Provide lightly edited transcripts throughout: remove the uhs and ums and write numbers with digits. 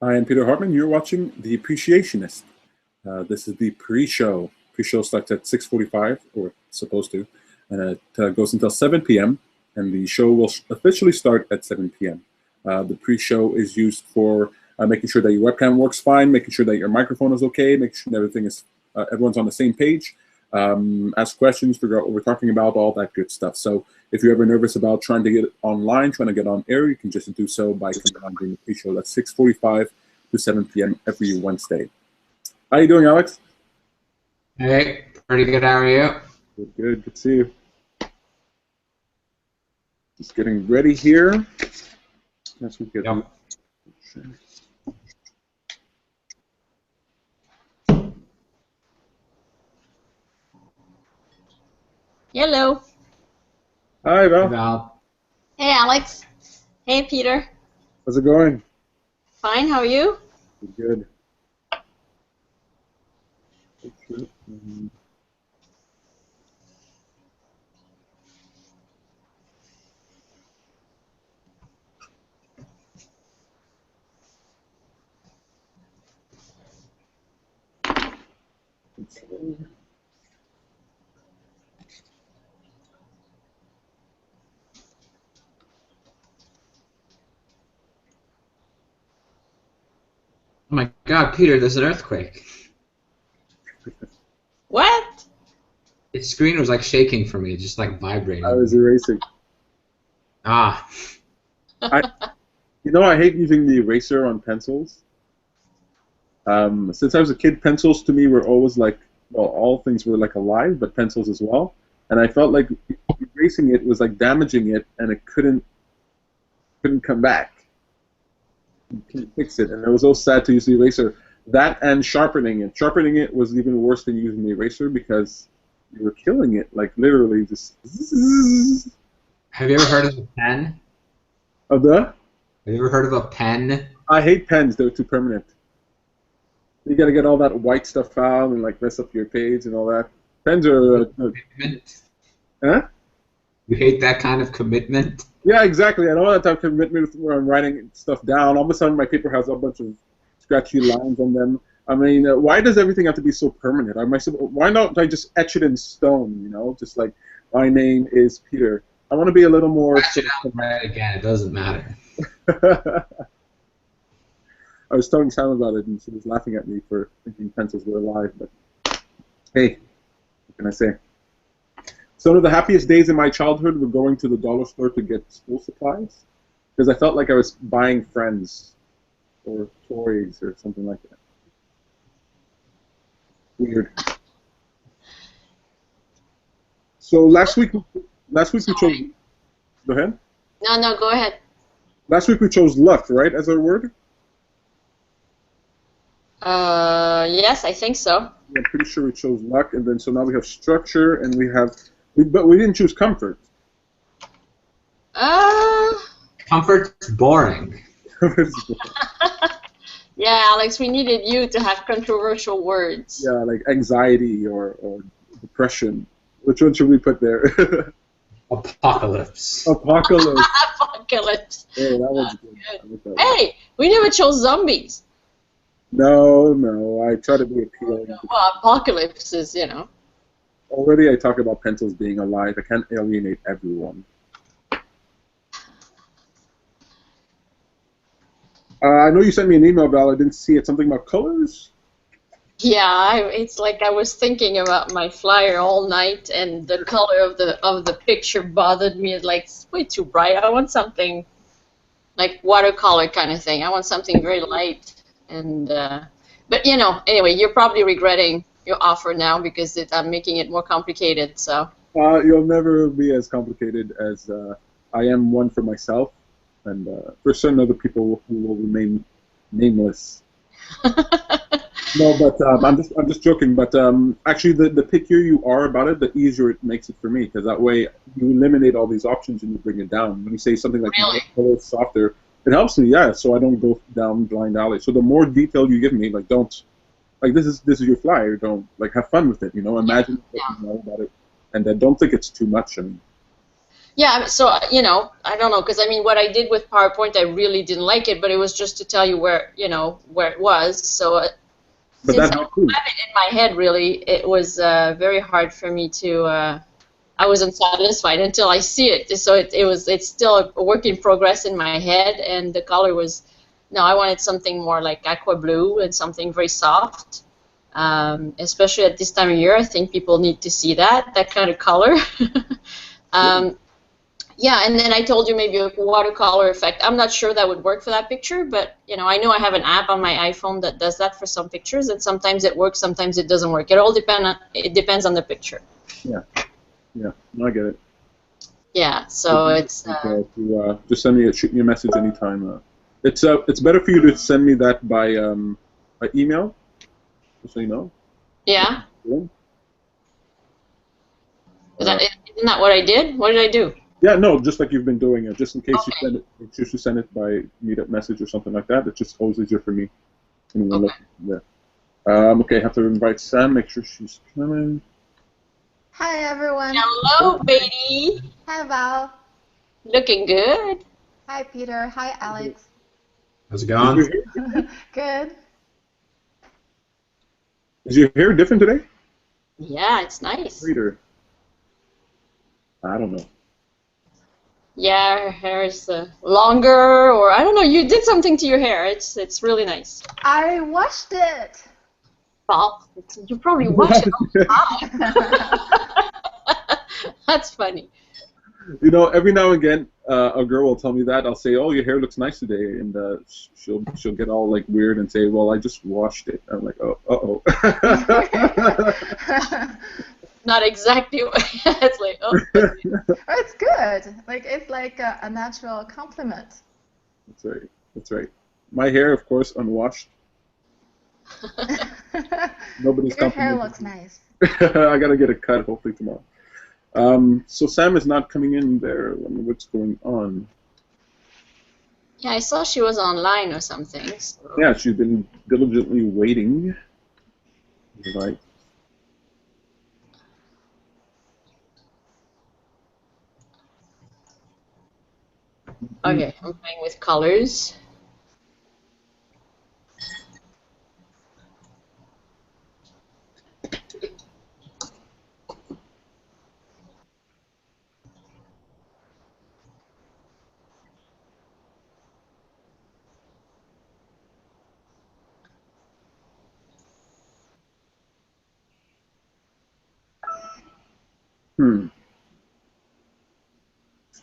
I am Peter Hartman. You're watching The Appreciationist. This is the pre-show. Pre-show starts at 6:45, or it's supposed to, and it goes until 7 p.m., and the show will officially start at 7 p.m. The pre-show is used for making sure that your webcam works fine, making sure that your microphone is okay, making sure that everything is, everyone's on the same page, ask questions, figure out what we're talking about, all that good stuff. So if you're ever nervous about trying to get online, trying to get on air, you can just do so by coming on during the pre-show. That's 6:45 to 7 p.m. every Wednesday. How you doing, Alex? Hey, pretty good. How are you? Good, good. Good to see you. Just getting ready here. Yes, we get. Yep. Hello. Hi, Val. Hey, Val. Hey, Alex. Hey, Peter. How's it going? Fine, how are you? Good. Oh my God, Peter, there's an earthquake. What? Its screen was like shaking for me, just like vibrating. I was erasing. Ah. You know, I hate using the eraser on pencils. Since I was a kid, pencils to me were always like, well, all things were like alive, but pencils as well. And I felt like erasing it was like damaging it, and it couldn't come back. You couldn't fix it, and it was so sad to use the eraser. That and sharpening it. Sharpening it was even worse than using the eraser because you were killing it, like literally just. Have you ever heard of a pen? Of the? Have you ever heard of a pen? I hate pens. They're too permanent. You gotta get all that white stuff out and like mess up your page and all that. Pens are. Commitment? Huh? You hate that kind of commitment? Yeah, exactly. I don't want that type of commitment where I'm writing stuff down. All of a sudden, my paper has a bunch of scratchy lines on them. I mean, why does everything have to be so permanent? Why not I just etch it in stone? You know, just like my name is Peter. I want to be a little more. Etch it out and write again. It doesn't matter. I was telling Sam about it, and she was laughing at me for thinking pencils were alive. But hey, what can I say? Some of the happiest days in my childhood were going to the dollar store to get school supplies, because I felt like I was buying friends or toys or something like that. Weird. So last week we chose. Go ahead. No, go ahead. Last week we chose luck, right, as our word? Yes, I think so. I'm pretty sure we chose luck, and then so now we have structure, and we have, but we didn't choose comfort. Comfort's boring. Yeah, Alex, we needed you to have controversial words. Yeah, like anxiety or depression. Which one should we put there? Apocalypse. Apocalypse. Apocalypse. Oh, that was good. Hey, we never chose zombies. No, I try to be appealing. Well, apocalypse is, you know. Already I talk about pencils being alive. I can't alienate everyone. I know you sent me an email, Val. I didn't see it. Something about colors? Yeah, it's like I was thinking about my flyer all night, and the color of the picture bothered me. It's like, it's way too bright. I want something like watercolor kind of thing. I want something very light. And but you know, anyway, you're probably regretting your offer now because I'm making it more complicated. So you'll never be as complicated as I am one for myself, and for certain other people who will remain nameless. No, but I'm just joking. But actually, the pickier you are about it, the easier it makes it for me, because that way you eliminate all these options and you bring it down. When you say something like color softer, it helps me, yeah, so I don't go down blind alley. So the more detail you give me, like this is your flyer. Don't have fun with it. You know, imagine what you know about it, and then don't think it's too much. I mean, Yeah, so you know, I don't know, because I mean, what I did with PowerPoint, I really didn't like it, but it was just to tell you where, you know, where it was. So But since that I helped too. don't have it in my head, really, it was very hard for me to. I wasn't satisfied until I see it. So it's still a work in progress in my head, and the color was. No, I wanted something more like aqua blue and something very soft. Especially at this time of year, I think people need to see that kind of color. um, yeah, and then I told you maybe a watercolor effect. I'm not sure that would work for that picture, but you know, I know I have an app on my iPhone that does that for some pictures, and sometimes it works, sometimes it doesn't work. It depends on the picture. Yeah, yeah, no, I get it. Yeah, so it's Just send me shoot me a message anytime. It's better for you to send me that by email, just so you know. yeah. Yeah. Isn't that what I did? What did I do? Yeah, no, just like you've been doing it. Just in case you Okay. send it, in case you send it by meetup message or something like that. It's just always easier for me. Okay. Yeah. Okay, I have to invite Sam. Make sure she's coming. Hi everyone. Hello, Beatty. Hi Val. Looking good. Hi Peter. Hi Alex. How's it Is going? your hair, Good. is your hair different today? Yeah, it's nice. Reader. I don't know. Yeah, her hair is longer, or I don't know. You did something to your hair. It's really nice. I washed it. Well, you probably watch it all the time. That's funny. You know, every now and again, a girl will tell me that. I'll say, "Oh, your hair looks nice today," and she'll get all like weird and say, "Well, I just washed it." I'm like, "Oh, uh-oh." Not exactly. It's like, oh. It's good. Like it's like a natural compliment. That's right. That's right. My hair, of course, unwashed. Nobody's Your hair complimenting looks me. nice. I gotta get a cut hopefully tomorrow. So Sam is not coming in there. I wonder what's going on. Yeah, I saw she was online or something. So. Yeah, she's been diligently waiting. Right. Okay, I'm playing with colors.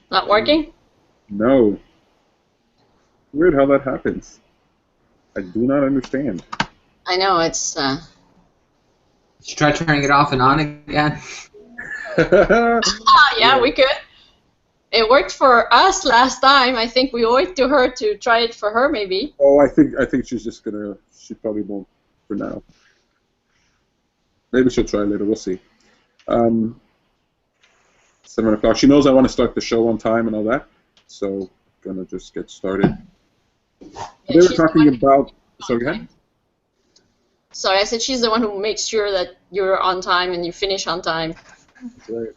Not working? No. Weird how that happens. I do not understand. I know, it's... Should try turning it off and on again. yeah, we could. It worked for us last time. I think we owe it to her to try it for her, maybe. Oh, I think she's just gonna. She probably won't for now. Maybe she'll try later. We'll see. 7 o'clock. She knows I want to start the show on time and all that, so gonna just get started. Yeah, They were she's the talking one- about. So again. Sorry, I said she's the one who makes sure that you're on time and you finish on time. That's right.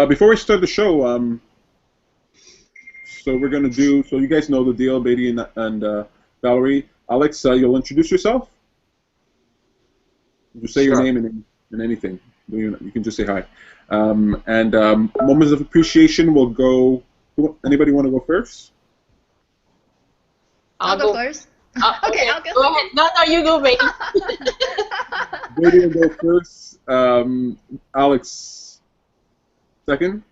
Before we start the show, so we're gonna do. So you guys know the deal, Beatty and Valerie. Alex, you'll introduce yourself. You say your Sure. name and anything. You can just say hi. And moments of appreciation will go. Anybody want to go first? I'll go first. Okay, I'll go Go ahead. No, you go, baby. Beatty will go first. Alex second.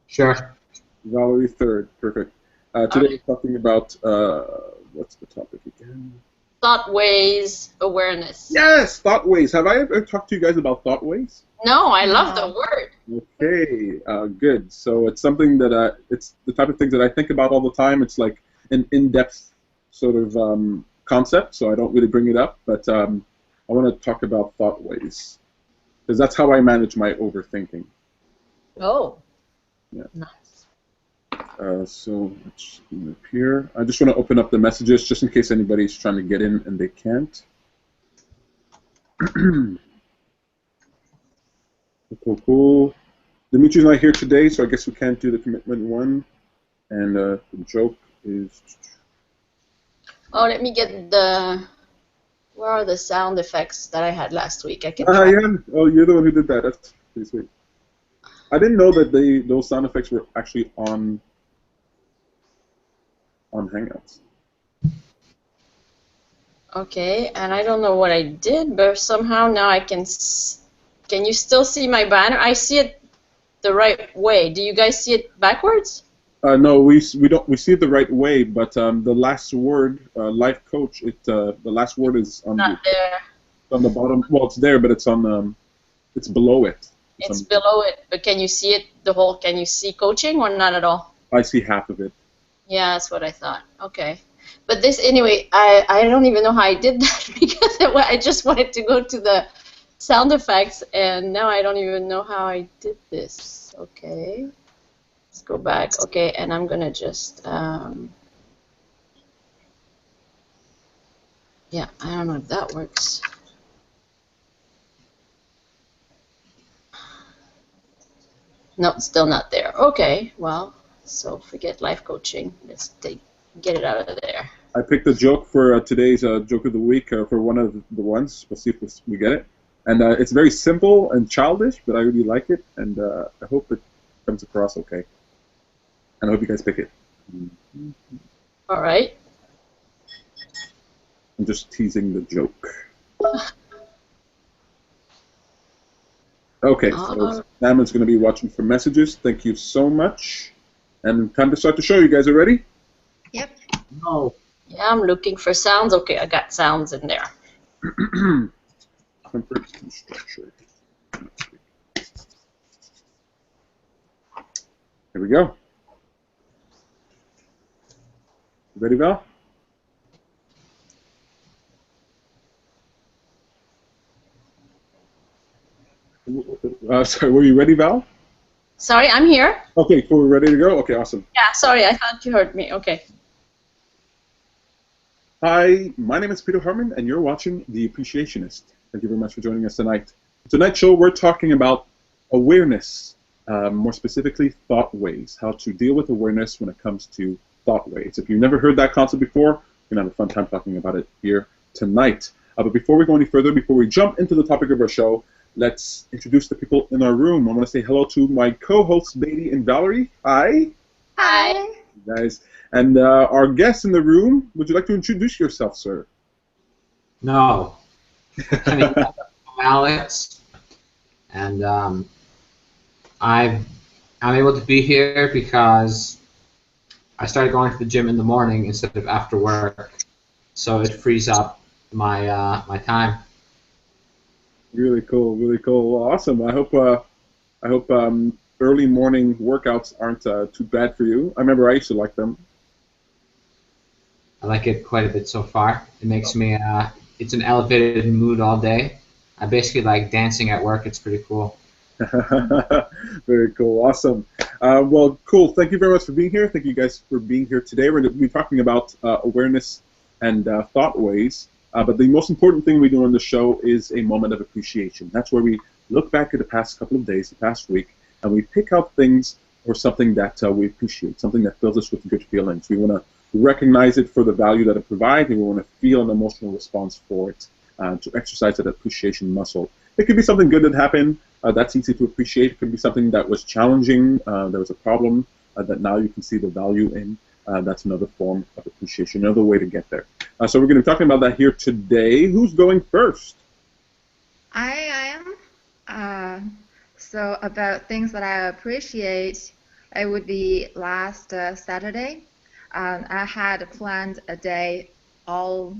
Sure. Valerie third. Perfect. Today we're talking about what's the topic again? Thoughtways awareness. Yes, Thoughtways. Have I ever talked to you guys about Thoughtways? No, I love No. the word. Okay, good. So it's something that it's the type of thing that I think about all the time. It's like an in-depth sort of concept, so I don't really bring it up. But I want to talk about Thoughtways because that's how I manage my overthinking. Oh. Yeah. Nice. So let's move here. I just want to open up the messages just in case anybody's trying to get in and they can't. Cool. Dimitri's not here today, so I guess we can't do the commitment one. And the joke is... Oh, let me get the... Where are the sound effects that I had last week? I can Ah, try. yeah. Oh, you're the one who did that. That's pretty sweet. I didn't know that those sound effects were actually on Hangouts. Okay, and I don't know what I did, but somehow now I can... Can you still see my banner? I see it the right way. Do you guys see it backwards? No, we don't. We see it the right way, but the last word, life coach. The last word is on Not there. on the bottom. Well, it's there, but it's on it's below it. It's below it, but can you see it the whole? Can you see coaching or not at all? I see half of it. Yeah, that's what I thought. Okay, but this anyway. I don't even know how I did that because I just wanted to go to the sound effects, and now I don't even know how I did this. Okay, let's go back. Okay, and I'm gonna just yeah, I don't know if that works. No, still not there. Okay, well, so forget life coaching. Let's get it out of there. I picked a joke for today's joke of the week for one of the ones. We'll see if we get it. And it's very simple and childish, but I really like it, and I hope it comes across okay. And I hope you guys pick it. All right. I'm just teasing the joke. Okay, so Sam is going to be watching for messages. Thank you so much. And time to start the show. You guys are ready? Yep. No. Yeah, I'm looking for sounds. Okay, I got sounds in there. Comfort and structure. Here we go. Ready, Val? Sorry, were you ready, Val? Sorry, I'm here. Okay, cool. We're ready to go? Okay, awesome. Yeah, sorry, I thought you heard me. Okay. Hi, my name is Peter Hartman, and you're watching The Appreciationist. Thank you very much for joining us tonight. Tonight's show, we're talking about awareness, more specifically, Thoughtways, how to deal with awareness when it comes to Thoughtways. If you've never heard that concept before, we're going to have a fun time talking about it here tonight. But before we go any further, before we jump into the topic of our show, let's introduce the people in our room. I want to say hello to my co-hosts, Beatty and Valerie. Hi. Hi. Guys. And our guest in the room, would you like to introduce yourself, sir? No. I'm Alex, and I'm able to be here because I started going to the gym in the morning instead of after work, so it frees up my my time. Really cool, really cool. Well, awesome. I hope early morning workouts aren't too bad for you. I remember I used to like them. I like it quite a bit so far. It makes me it's an elevated mood all day. I basically like dancing at work. It's pretty cool. Very cool, awesome. Well, cool. Thank you very much for being here. Thank you guys for being here today. We're going to be talking about awareness and Thoughtways. But the most important thing we do on the show is a moment of appreciation. That's where we look back at the past couple of days, the past week, and we pick out things or something that we appreciate, something that fills us with good feelings. We want to recognize it for the value that it provides, and we want to feel an emotional response for it, to exercise that appreciation muscle. It could be something good that happened. That's easy to appreciate. It could be something that was challenging. There was a problem that now you can see the value in. That's another form of appreciation, another way to get there. So we're going to be talking about that here today. Who's going first? I am. So about things that I appreciate, it would be last Saturday. I had planned a day all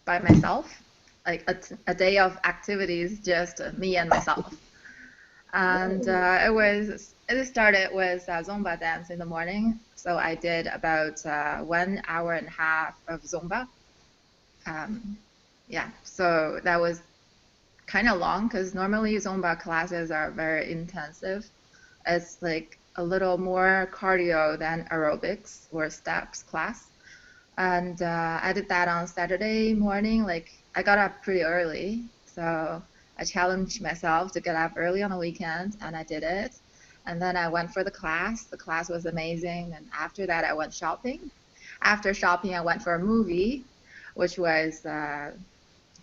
by myself, like a day of activities, just me and myself. And it started with Zumba dance in the morning. So I did about 1 hour and a half of Zumba. Yeah, so that was kind of long because normally Zumba classes are very intensive. It's like a little more cardio than aerobics or steps class. And I did that on Saturday morning. Like, I got up pretty early, so I challenged myself to get up early on the weekend, and I did it. And then I went for the class. The class was amazing. And after that, I went shopping. After shopping, I went for a movie, which was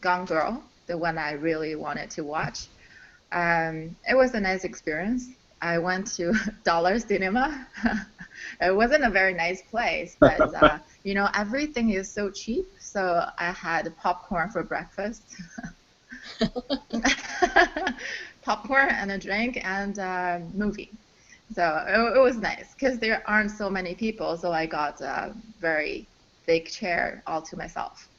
Gone Girl, the one I really wanted to watch. It was a nice experience. I went to Dollar Cinema. It wasn't a very nice place, but you know, everything is so cheap. So I had popcorn for breakfast, popcorn and a drink and a movie. So it was nice because there aren't so many people. So I got a very big chair all to myself.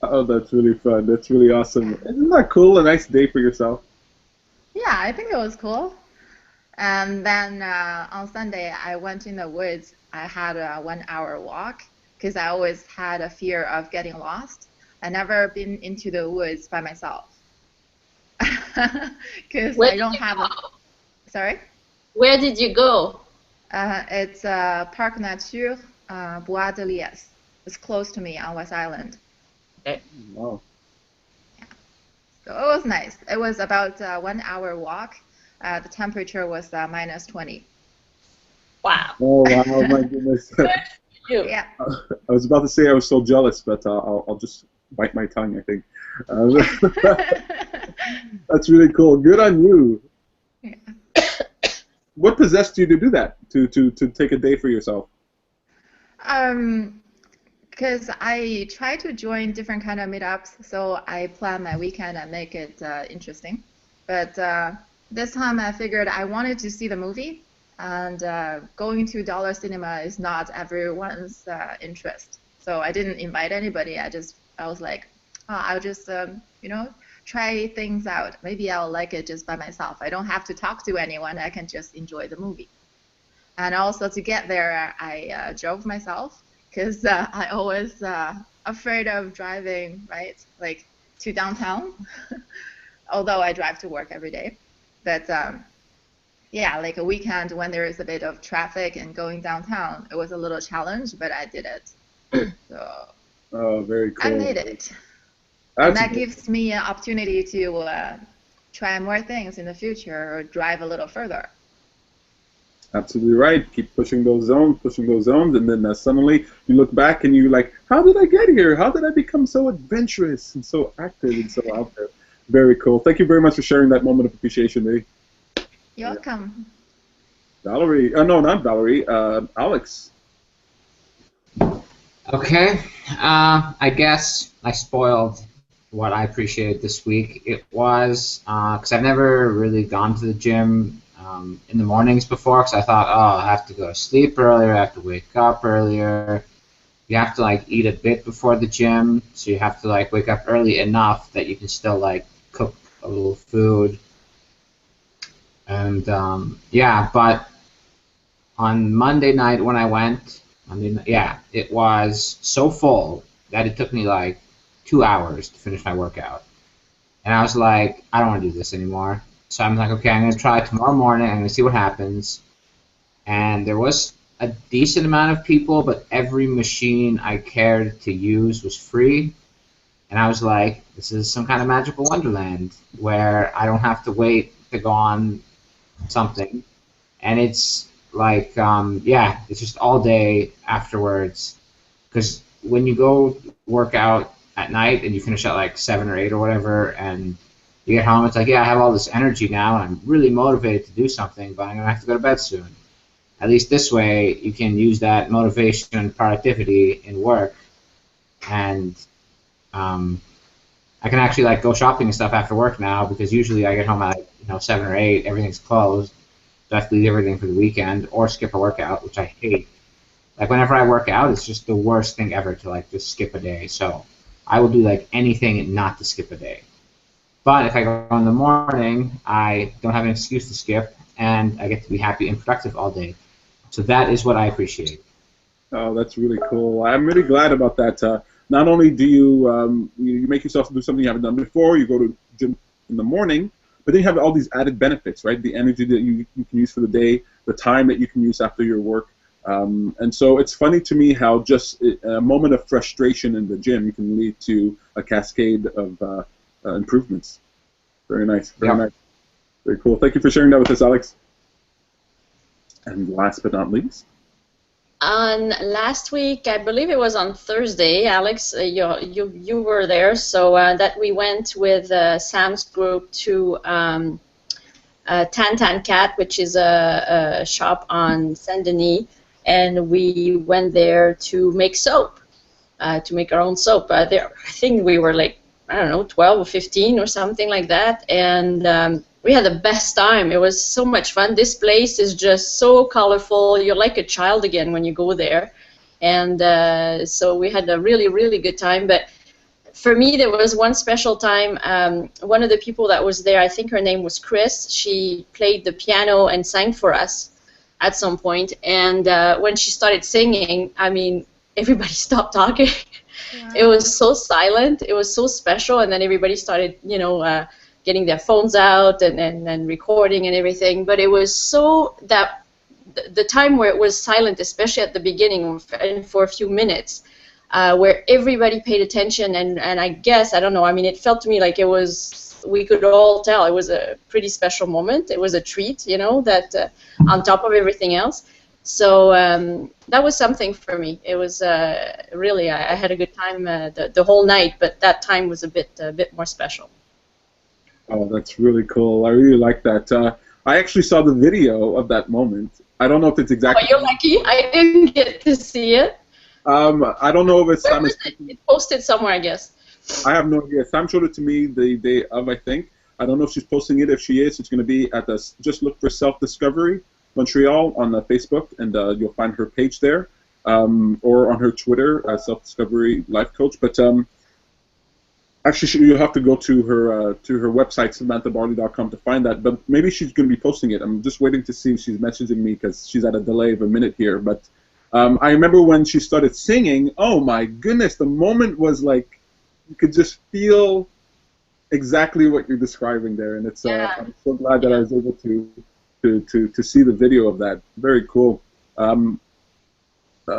Oh, that's really fun. That's really awesome. Isn't that cool? A nice day for yourself. Yeah, I think it was cool. And then on Sunday, I went in the woods. I had a 1-hour walk because I always had a fear of getting lost. I never been into the woods by myself because I don't have a. Sorry? Where did you go? It's Parc Nature Bois de Liesse. It's close to me on West Island. Okay. Wow. So it was nice. It was about a 1-hour walk. The temperature was -20. Wow. Oh, wow, my goodness. You. Yeah. I was about to say I was so jealous, but I'll just bite my tongue, I think. That's really cool. Good on you. Yeah. What possessed you to do that, to take a day for yourself? Because I try to join different kind of meetups, so I plan my weekend and make it interesting. But this time I figured I wanted to see the movie, and going to Dollar Cinema is not everyone's interest. So I didn't invite anybody. I was like, oh, I'll just you know, try things out. Maybe I'll like it just by myself. I don't have to talk to anyone. I can just enjoy the movie. And also to get there, I drove myself because I always afraid of driving, right, like to downtown. Although I drive to work every day, but yeah, like a weekend when there is a bit of traffic and going downtown, it was a little challenge, but I did it. So Oh, very cool. I made it. That's And that gives me an opportunity to try more things in the future or drive a little further. absolutely right. Keep pushing those zones, and then suddenly you look back and you're like, how did I get here? How did I become so adventurous and so active and so out there? Very cool. Thank you very much for sharing that moment of appreciation, Lee. You're welcome. Valerie, no, not Valerie, Alex. Okay, I guess I spoiled what I appreciated this week. It was, because I've never really gone to the gym in the mornings before, because I thought, oh, I have to go to sleep earlier, I have to wake up earlier. You have to, like, eat a bit before the gym, so you have to, like, wake up early enough that you can still, like, cook a little food. And, yeah, but on Monday night when I went, it was so full that it took me like 2 hours to finish my workout. And I was like, I don't want to do this anymore. So I'm like, okay, I'm going to try tomorrow morning. I'm going to see what happens. And there was a decent amount of people, but every machine I cared to use was free. And I was like, this is some kind of magical wonderland where I don't have to wait to go on something. And it's like, yeah, it's just all day afterwards. Because when you go work out at night and you finish at like 7 or 8 or whatever, and you get home, it's like, yeah, I have all this energy now, and I'm really motivated to do something, but I'm going to have to go to bed soon. At least this way, you can use that motivation and productivity in work, and I can actually like go shopping and stuff after work now, because usually I get home at 7 or 8, everything's closed. So I have to leave everything for the weekend or skip a workout, which I hate. Like whenever I work out, it's just the worst thing ever to like just skip a day. So I will do like anything not to skip a day. But if I go in the morning, I don't have an excuse to skip, and I get to be happy and productive all day. So that is what I appreciate. Oh, that's really cool. I'm really glad about that. Not only do you you make yourself do something you haven't done before, you go to gym in the morning, but then you have all these added benefits, right? The energy that you can use for the day, the time that you can use after your work. And so it's funny to me how just a moment of frustration in the gym can lead to a cascade of improvements. Very nice. Very nice. Very cool. Thank you for sharing that with us, Alex. And last but not least. On last week, I believe it was on Thursday, Alex, you were there, so that we went with Sam's group to Tan Tan Cat, which is a shop on Saint Denis, and we went there to make soap, to make our own soap. There, I think we were like, I don't know, 12 or 15 or something like that, and we had the best time. It was so much fun. This place is just so colorful. You're like a child again when you go there. And so we had a really, really good time. But for me, there was one special time. One of the people that was there, I think her name was Chris, she played the piano and sang for us at some point. And when she started singing, I mean, everybody stopped talking. Wow. It was so silent. It was so special. And then everybody started, you know, getting their phones out and recording and everything, but it was so that the time where it was silent, especially at the beginning and for a few minutes, where everybody paid attention, and I guess, I don't know, I mean, it felt to me like it was, we could all tell it was a pretty special moment. It was a treat, you know, that on top of everything else. So that was something for me. It was really, I had a good time the whole night, but that time was a bit more special. Oh, that's really cool. I really like that. I actually saw the video of that moment. I don't know if it's exactly... Oh, you're lucky. I didn't get to see it. I don't know if it's... Where was it? It's posted somewhere, I guess. I have no idea. Sam showed it to me the day of, I think. I don't know if she's posting it. If she is, it's going to be at the... Just look for Self-Discovery Montreal on Facebook, and you'll find her page there. Or on her Twitter, Self-Discovery Life Coach. But... Actually, you'll have to go to her website, SamanthaBarley.com, to find that. But maybe she's going to be posting it. I'm just waiting to see if she's messaging me because she's at a delay of a minute here. But I remember when she started singing, oh my goodness, the moment was like, you could just feel exactly what you're describing there. And it's I'm so glad that I was able to see the video of that. Very cool.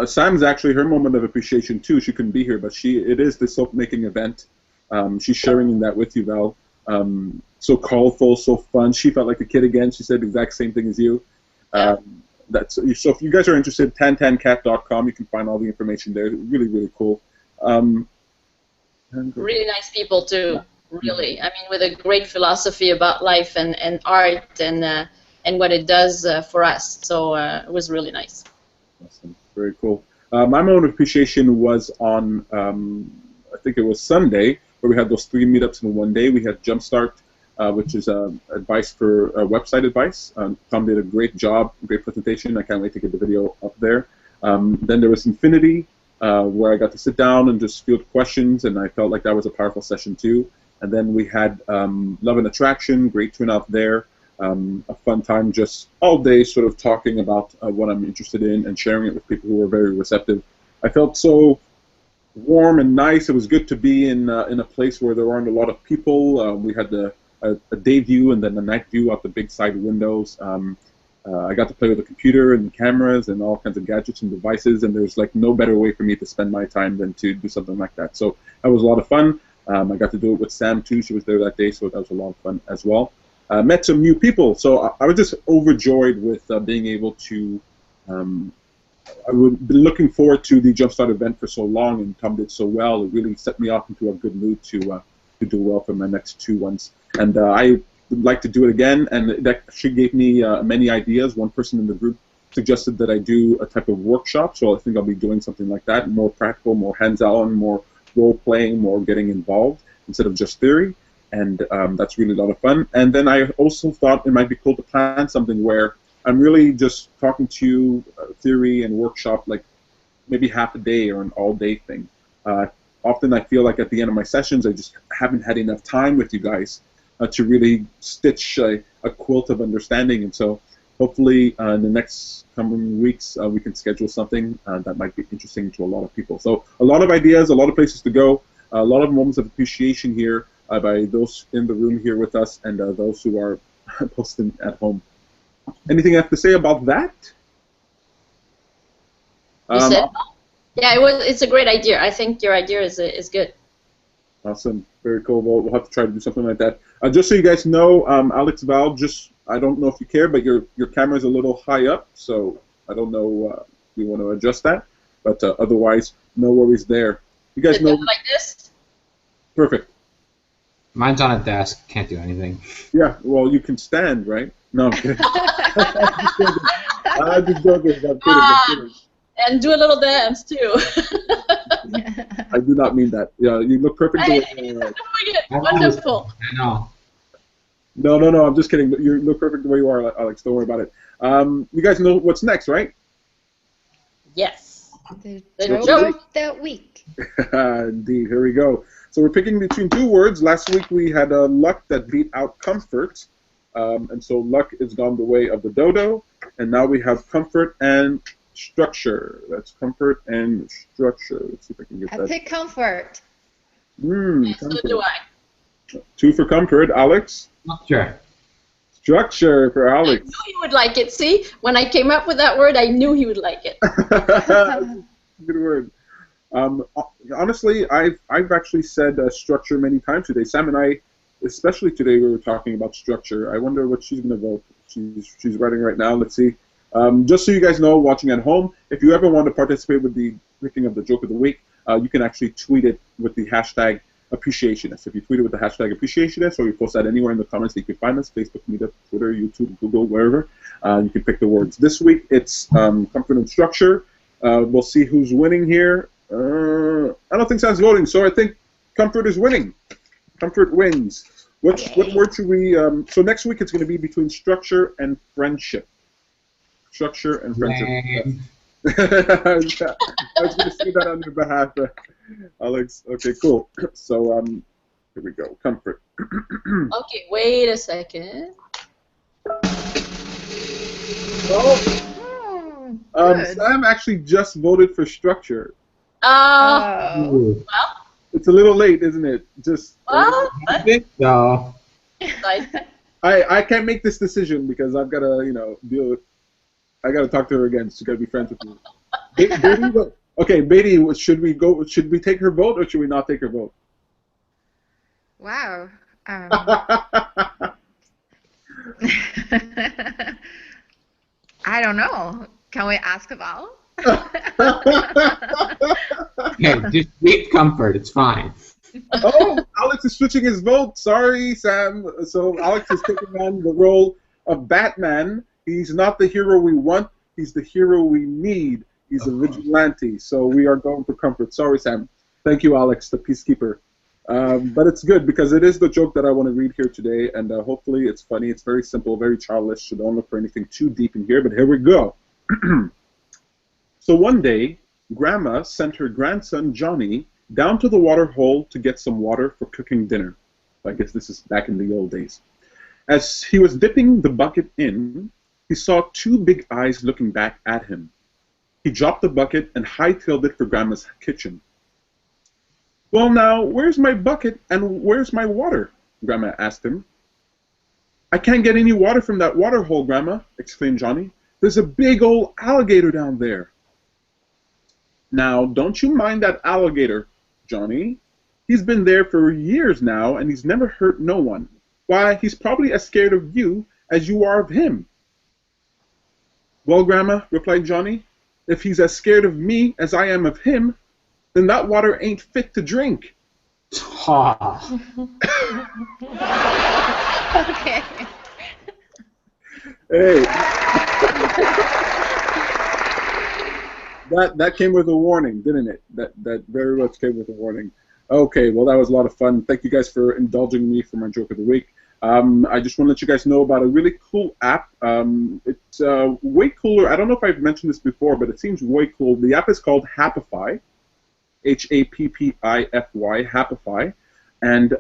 Sam's actually her moment of appreciation too. She couldn't be here, but it is the soap making event. She's sharing that with you, Val. So colorful, so fun. She felt like a kid again. She said the exact same thing as you. So if you guys are interested, tantancat.com. You can find all the information there. Really, really cool. Really nice people too. Really, I mean, with a great philosophy about life and art and what it does for us. So it was really nice. Awesome. Very cool. My moment of appreciation was on, I think it was Sunday, where we had those 3 meetups in one day. We had Jumpstart, which is advice for website advice. Tom did a great job, great presentation. I can't wait to get the video up there. Then there was Infinity, where I got to sit down and just field questions, and I felt like that was a powerful session too. And then we had Love and Attraction, great turnout there. A fun time just all day sort of talking about what I'm interested in and sharing it with people who were very receptive. I felt so warm and nice. It was good to be in a place where there aren't a lot of people. We had a day view and then a night view out the big side windows. I got to play with the computer and the cameras and all kinds of gadgets and devices, and there's like no better way for me to spend my time than to do something like that. So that was a lot of fun. I got to do it with Sam too. She was there that day, so that was a lot of fun as well. Met some new people, so I was just overjoyed with being able to. I would be looking forward to the Jumpstart event for so long, and Tom did so well. It really set me off into a good mood to do well for my next 2 ones. And I would like to do it again, and that actually gave me many ideas. One person in the group suggested that I do a type of workshop, so I think I'll be doing something like that, more practical, more hands-on, more role-playing, more getting involved instead of just theory. And that's really a lot of fun. And then I also thought it might be cool to plan something where I'm really just talking to you theory and workshop, like maybe half a day or an all-day thing. Often I feel like at the end of my sessions, I just haven't had enough time with you guys to really stitch a quilt of understanding. And so hopefully in the next coming weeks, we can schedule something that might be interesting to a lot of people. So a lot of ideas, a lot of places to go, a lot of moments of appreciation here. by those in the room here with us and those who are posting at home. Anything you have to say about that? You said? Yeah, it's a great idea. I think your idea is good. Awesome. Very cool. We'll have to try to do something like that. Just so you guys know, Alex Val, I don't know if you care, but your camera is a little high up, so I don't know if you want to adjust that. But otherwise, no worries there. You guys know. Like this? Perfect. Mine's on a desk. Can't do anything. Yeah. Well, you can stand, right? No, I'm kidding. I'm just joking. I'm kidding. And do a little dance too. I do not mean that. Yeah, you look perfect. Wonderful. I know. No, I'm just kidding. You look perfect the way you are, Alex. Don't worry about it. You guys know what's next, right? Yes. The joke of the week. Indeed. Here we go. So we're picking between two words. Last week we had luck that beat out comfort. And so luck is gone the way of the dodo. And now we have comfort and structure. That's comfort and structure. Let's see if I can get that. I pick comfort. So do I. 2 for comfort. Alex? Structure. Structure for Alex. I knew he would like it. See, when I came up with that word, I knew he would like it. Good word. Honestly, I've actually said structure many times today. Sam and I, especially today, we were talking about structure. I wonder what she's going to vote. She's writing right now. Let's see. Just so you guys know, watching at home, if you ever want to participate with the picking of the joke of the week, you can actually tweet it with the hashtag Appreciationist. If you tweet it with the hashtag Appreciationist, or you post that anywhere in the comments that you can find us, Facebook, Meetup, Twitter, YouTube, Google, wherever, you can pick the words. This week, it's comfort and structure. We'll see who's winning here. I don't think Sam's voting, so I think comfort is winning. Comfort wins. What word should we... so next week, it's going to be between structure and friendship. Structure and friendship. I was going to say that on your behalf, Alex. Okay, cool. So here we go. Comfort. Okay, wait a second. Sam actually just voted for structure. Well, it's a little late, isn't it? I think so. I can't make this decision because I've got to, deal with. I got to talk to her again. She's got to be friends with me. Beatty, okay, Beatty, should we go? Should we take her vote or should we not take her vote? Wow. I don't know. Can we ask Val? Okay, just tweet comfort. It's fine. Oh, Alex is switching his vote. Sorry, Sam. So Alex is taking on the role of Batman. He's not the hero we want. He's the hero we need. He's a vigilante. So we are going for comfort. Sorry, Sam. Thank you, Alex, the peacekeeper. But it's good because it is the joke that I want to read here today, and hopefully it's funny. It's very simple, very childish, so don't look for anything too deep in here, but here we go. So one day, Grandma sent her grandson, Johnny, down to the water hole to get some water for cooking dinner. I guess this is back in the old days. As he was dipping the bucket in, he saw 2 big eyes looking back at him. He dropped the bucket and hightailed it for Grandma's kitchen. "Well now, where's my bucket and where's my water?" Grandma asked him. "I can't get any water from that water hole, Grandma," exclaimed Johnny. "There's a big old alligator down there." "Now, don't you mind that alligator, Johnny. He's been there for years now and he's never hurt no one. Why, he's probably as scared of you as you are of him." "Well, Grandma," replied Johnny, "if he's as scared of me as I am of him, then that water ain't fit to drink." Okay. Hey. That came with a warning, didn't it? That very much came with a warning. Okay, well that was a lot of fun. Thank you guys for indulging me for my joke of the week. I just want to let you guys know about a really cool app. It's way cooler. I don't know if I've mentioned this before, but it seems way cool. The app is called Happify, Happify, Happify. And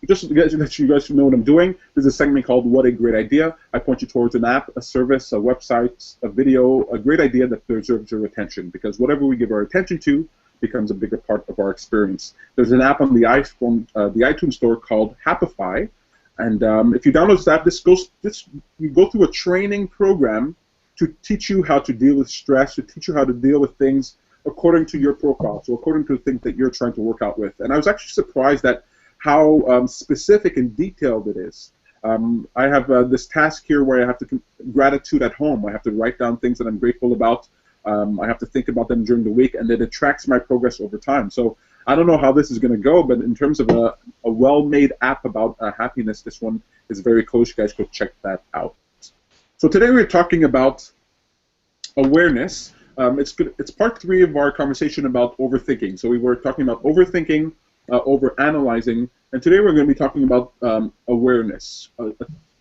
just to let you guys know what I'm doing, there's a segment called What a Great Idea. I point you towards an app, a service, a website, a video, a great idea that deserves your attention. Because whatever we give our attention to becomes a bigger part of our experience. There's an app on the iPhone, the iTunes Store called Happify, and if you download this app, you go through a training program to teach you how to deal with stress, to teach you how to deal with things according to your profile, so according to the things that you're trying to work out with. And I was actually surprised at how specific and detailed it is. I have this task here where I have to gratitude at home. I have to write down things that I'm grateful about. I have to think about them during the week, and then it tracks my progress over time. So I don't know how this is going to go, but in terms of a well-made app about happiness, this one is very close. You guys go check that out. So today we're talking about awareness. It's part 3 of our conversation about overthinking. So we were talking about overthinking, overanalyzing, and today we're going to be talking about awareness.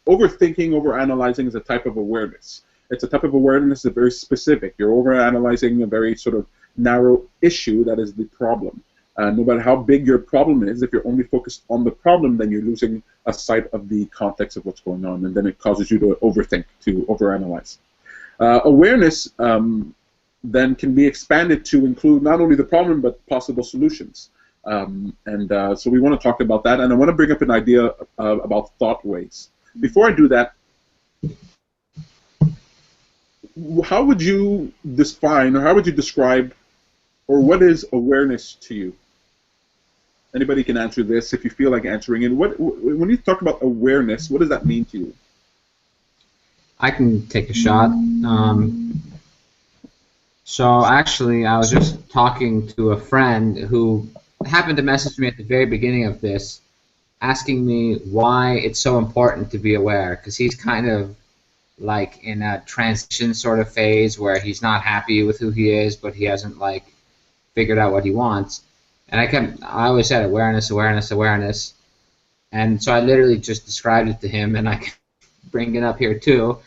Overthinking, overanalyzing is a type of awareness. It's a type of awareness that's very specific. You're overanalyzing a very sort of narrow issue that is the problem. No matter how big your problem is, if you're only focused on the problem, then you're losing a sight of the context of what's going on, and then it causes you to overthink, to overanalyze. Awareness then can be expanded to include not only the problem, but possible solutions. So we want to talk about that, and I want to bring up an idea about Thoughtways. Before I do that, how would you define, or how would you describe, or what is awareness to you? Anybody can answer this if you feel like answering it. When you talk about awareness, what does that mean to you? I can take a shot. So actually, I was just talking to a friend who happened to message me at the very beginning of this, asking me why it's so important to be aware, because he's kind of like in a transition sort of phase where he's not happy with who he is, but he hasn't like figured out what he wants. And I always said awareness, awareness, awareness. And so I literally just described it to him, and I can bring it up here too.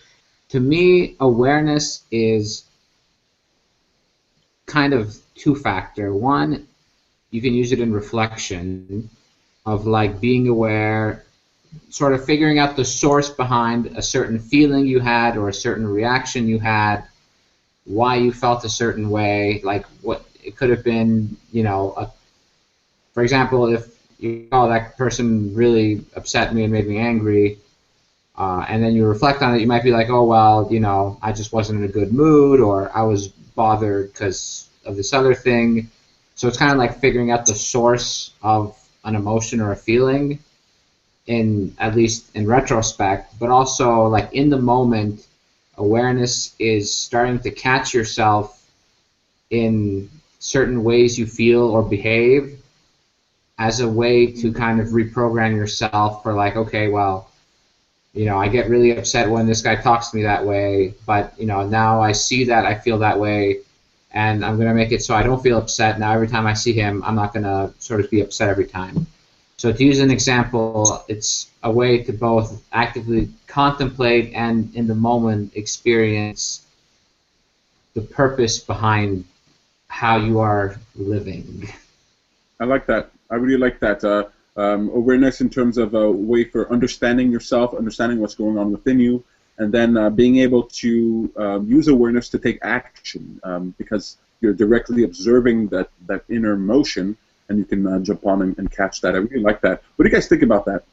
To me, awareness is kind of two-factor. One, you can use it in reflection of like being aware, sort of figuring out the source behind a certain feeling you had or a certain reaction you had, why you felt a certain way, like what it could have been, you know, for example, if you oh, that person really upset me and made me angry, and then you reflect on it, you might be like, oh, well, you know, I just wasn't in a good mood, or I was bothered because of this other thing. So it's kind of like figuring out the source of an emotion or a feeling, at least in retrospect, but also like in the moment, awareness is starting to catch yourself in certain ways you feel or behave as a way to kind of reprogram yourself for like, okay, well, you know, I get really upset when this guy talks to me that way, but, you know, now I see that, I feel that way, and I'm going to make it so I don't feel upset. Now every time I see him, I'm not going to sort of be upset every time. So to use an example, it's a way to both actively contemplate and in the moment experience the purpose behind how you are living. I like that. I really like that. Awareness in terms of a way for understanding yourself, understanding what's going on within you, and then being able to use awareness to take action because you're directly observing that inner motion, and you can jump on and catch that. I really like that. What do you guys think about that?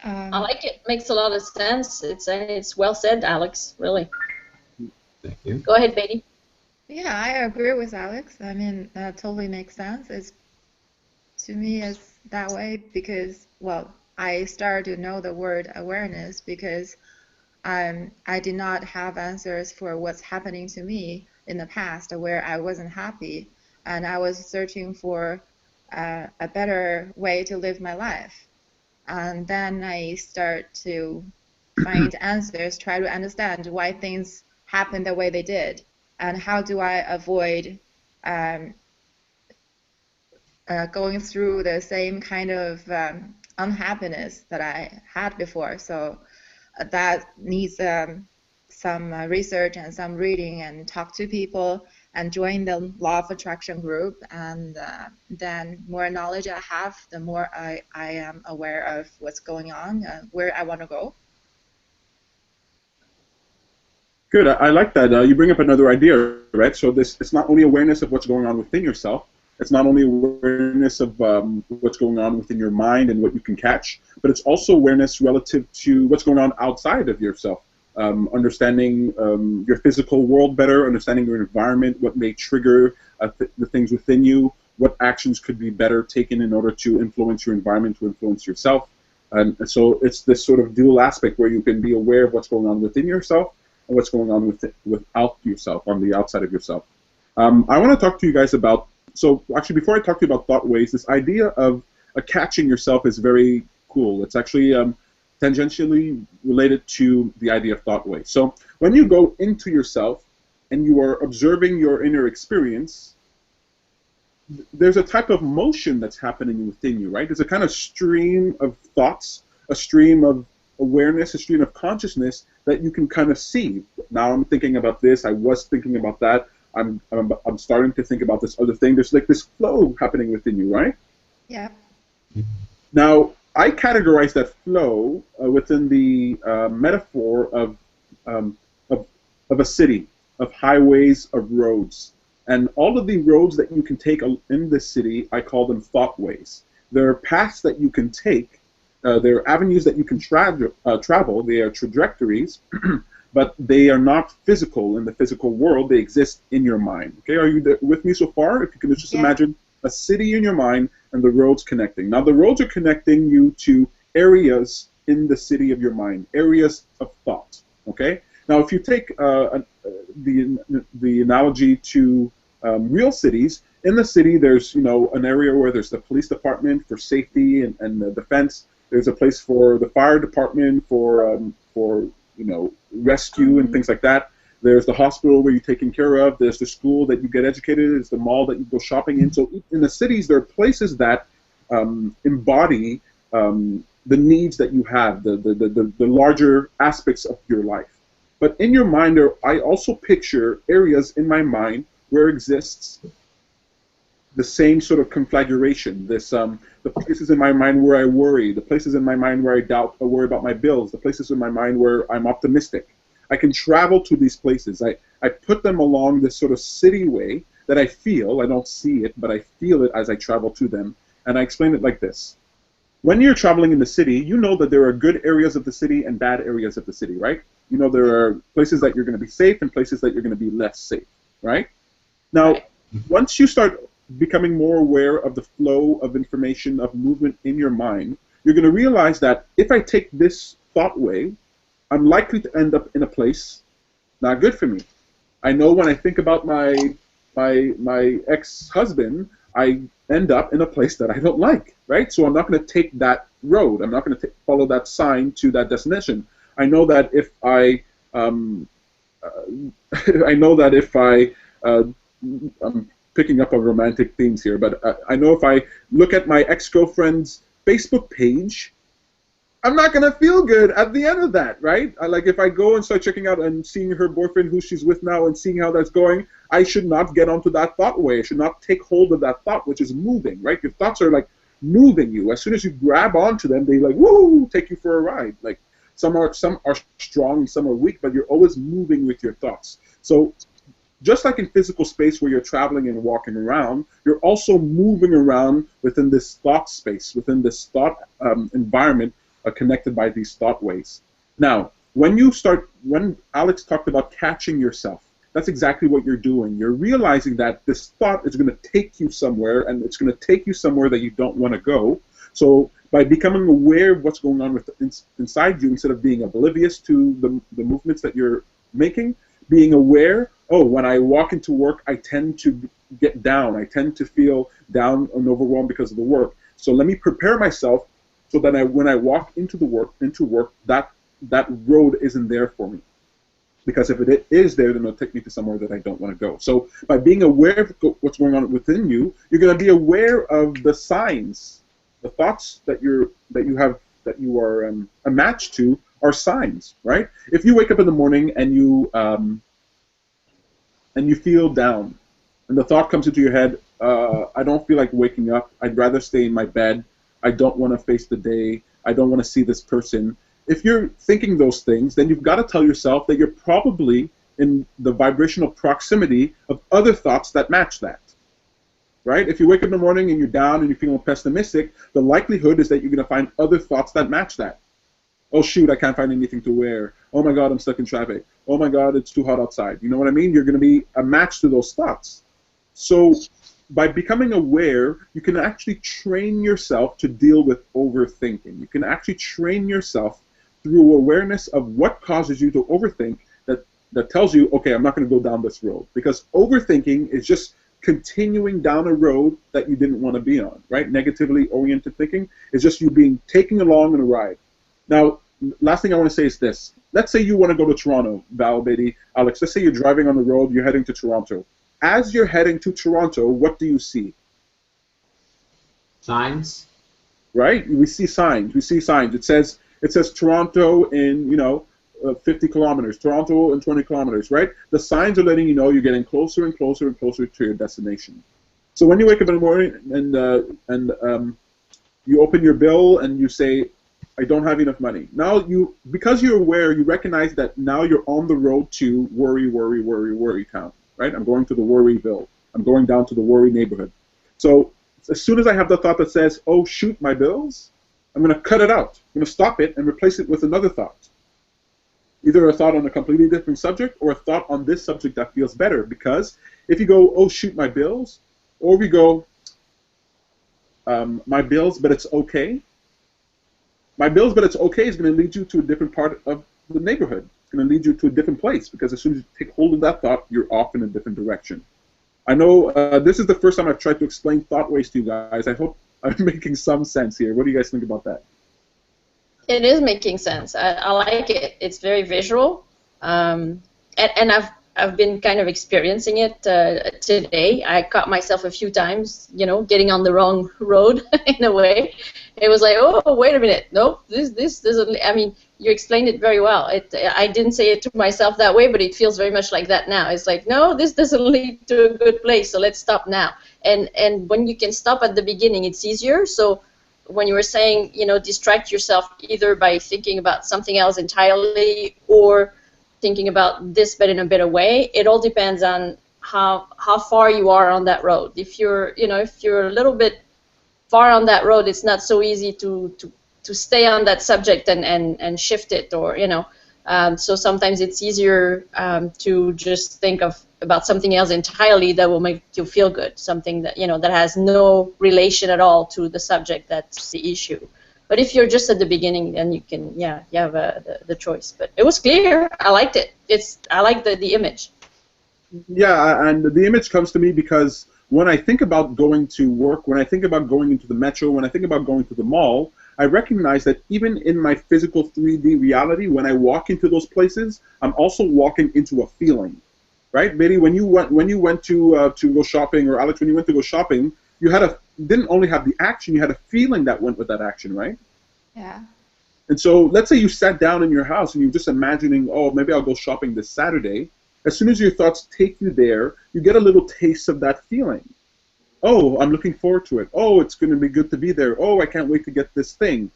I like it. Makes a lot of sense. It's well said, Alex. Really. Thank you. Go ahead, Beatty. Yeah, I agree with Alex. I mean, that totally makes sense. To me, it's that way because, well, I started to know the word awareness because I did not have answers for what's happening to me in the past where I wasn't happy, and I was searching for a better way to live my life. And then I start to find answers, try to understand why things happened the way they did, and how do I avoid going through the same kind of unhappiness that I had before. So that needs some research and some reading and talk to people and join the law of attraction group. And then more knowledge I have, the more I am aware of what's going on, where I want to go. Good. I like that. You bring up another idea, right? So it's not only awareness of what's going on within yourself. It's not only awareness of what's going on within your mind and what you can catch, but it's also awareness relative to what's going on outside of yourself. Understanding your physical world better, understanding your environment, what may trigger the things within you, what actions could be better taken in order to influence your environment, to influence yourself. And so it's this sort of dual aspect where you can be aware of what's going on within yourself and what's going on without yourself, on the outside of yourself. I want to talk to you guys about, so actually before I talk to you about Thoughtways, this idea of catching yourself is very cool. It's actually tangentially related to the idea of Thoughtways. So when you go into yourself and you are observing your inner experience, there's a type of motion that's happening within you, right? There's a kind of stream of thoughts, a stream of awareness, a stream of consciousness that you can kind of see. Now I'm thinking about this, I was thinking about that, I'm starting to think about this other thing. There's like this flow happening within you, right? Yeah. Now, I categorize that flow within the metaphor of a city, of highways, of roads. And all of the roads that you can take in this city, I call them thoughtways. There are paths that you can take. There are avenues that you can travel. They are trajectories, but they are not physical in the physical world. They exist in your mind. Okay, are you with me so far? If you can just imagine a city in your mind and the roads connecting. Now, the roads are connecting you to areas in the city of your mind, areas of thought. Okay. Now, if you take the analogy to real cities, in the city there's an area where there's the police department for safety and the defense. There's a place for the fire department for rescue and things like that. There's the hospital where you're taken care of. There's the school that you get educated. There's the mall that you go shopping in. So in the cities, there are places that embody the needs that you have, the larger aspects of your life. But in your mind, I also picture areas in my mind where exists the same sort of conflagration. The places in my mind where I worry, the places in my mind where I doubt or worry about my bills, the places in my mind where I'm optimistic. I can travel to these places. I put them along this sort of city way that I feel. I don't see it, but I feel it as I travel to them. And I explain it like this. When you're traveling in the city, you know that there are good areas of the city and bad areas of the city, right? You know there are places that you're going to be safe and places that you're going to be less safe, right? Now, once you start becoming more aware of the flow of information, of movement in your mind, you're going to realize that if I take this thought way, I'm likely to end up in a place not good for me. I know when I think about my ex-husband, I end up in a place that I don't like, right? So I'm not going to take that road. I'm not going to follow that sign to that destination. I know that if I'm picking up on romantic themes here, but I know if I look at my ex-girlfriend's Facebook page, I'm not going to feel good at the end of that, right? Like if I go and start checking out and seeing her boyfriend who she's with now and seeing how that's going, I should not get onto that thought way. I should not take hold of that thought, which is moving, right? Your thoughts are like moving you. As soon as you grab onto them, they like, woo, take you for a ride. Like some are strong, some are weak, but you're always moving with your thoughts. So just like in physical space where you're traveling and walking around, you're also moving around within this thought space, within this thought environment connected by these thought ways. Now, when Alex talked about catching yourself, that's exactly what you're doing. You're realizing that this thought is going to take you somewhere, and it's going to take you somewhere that you don't want to go. So by becoming aware of what's going on inside you, instead of being oblivious to the movements that you're making, being aware, oh, when I walk into work, I tend to get down. I tend to feel down and overwhelmed because of the work. So let me prepare myself so that when I walk into work, that road isn't there for me. Because if it is there, then it'll take me to somewhere that I don't want to go. So by being aware of what's going on within you, you're going to be aware of the signs, the thoughts that you are a match to are signs, right? If you wake up in the morning and you feel down, and the thought comes into your head, I don't feel like waking up. I'd rather stay in my bed. I don't want to face the day. I don't want to see this person. If you're thinking those things, then you've got to tell yourself that you're probably in the vibrational proximity of other thoughts that match that. Right? If you wake up in the morning and you're down and you're feeling pessimistic, the likelihood is that you're going to find other thoughts that match that. Oh shoot, I can't find anything to wear. Oh my God, I'm stuck in traffic. Oh my God, it's too hot outside. You know what I mean? You're going to be a match to those thoughts. So by becoming aware, you can actually train yourself to deal with overthinking. You can actually train yourself through awareness of what causes you to overthink that tells you, okay, I'm not going to go down this road. Because overthinking is just continuing down a road that you didn't want to be on, right? Negatively oriented thinking is just you being taken along on a ride. Now, last thing I want to say is this. Let's say you want to go to Toronto, Val, Betty, Alex. Let's say you're driving on the road, you're heading to Toronto. As you're heading to Toronto, what do you see? Signs. Right? We see signs. We see signs. It says Toronto in, 50 kilometers, Toronto in 20 kilometers, right? The signs are letting you know you're getting closer and closer and closer to your destination. So when you wake up in the morning and you open your bill and you say, I don't have enough money. Now because you're aware, you recognize that now you're on the road to worry town, right? I'm going to the Worryville. I'm going down to the worry neighborhood. So as soon as I have the thought that says, oh shoot, my bills, I'm going to cut it out. I'm going to stop it and replace it with another thought. Either a thought on a completely different subject or a thought on this subject that feels better. Because if you go, oh shoot, my bills, or we go, my bills, but it's okay. My bills, but it's okay is going to lead you to a different part of the neighborhood. It's going to lead you to a different place because as soon as you take hold of that thought, you're off in a different direction. I know this is the first time I've tried to explain Thoughtways to you guys. I hope I'm making some sense here. What do you guys think about that? It is making sense. I like it. It's very visual, and I've been kind of experiencing it today. I caught myself a few times, getting on the wrong road in a way. It was like, oh, wait a minute, nope, this doesn't. I mean, you explained it very well. I didn't say it to myself that way, but it feels very much like that now. It's like, no, this doesn't lead to a good place, so let's stop now. And when you can stop at the beginning, it's easier. So when you were saying, distract yourself either by thinking about something else entirely or thinking about this but in a better way, it all depends on how far you are on that road. If you're a little bit far on that road, it's not so easy to stay on that subject and shift it, or so sometimes it's easier to just think about something else entirely that will make you feel good, something that that has no relation at all to the subject that's the issue. But if you're just at the beginning, then you can you have the choice. But it was clear. I liked it. I like the image. Yeah, and the image comes to me because when I think about going to work, when I think about going into the metro, when I think about going to the mall, I recognize that even in my physical 3D reality, when I walk into those places, I'm also walking into a feeling, right? Betty, when you went to go shopping, or Alex, when you went to go shopping, you didn't only have the action, you had a feeling that went with that action, right? Yeah. And so let's say you sat down in your house and you're just imagining, oh, maybe I'll go shopping this Saturday. As soon as your thoughts take you there, you get a little taste of that feeling. Oh, I'm looking forward to it. Oh, it's going to be good to be there. Oh, I can't wait to get this thing.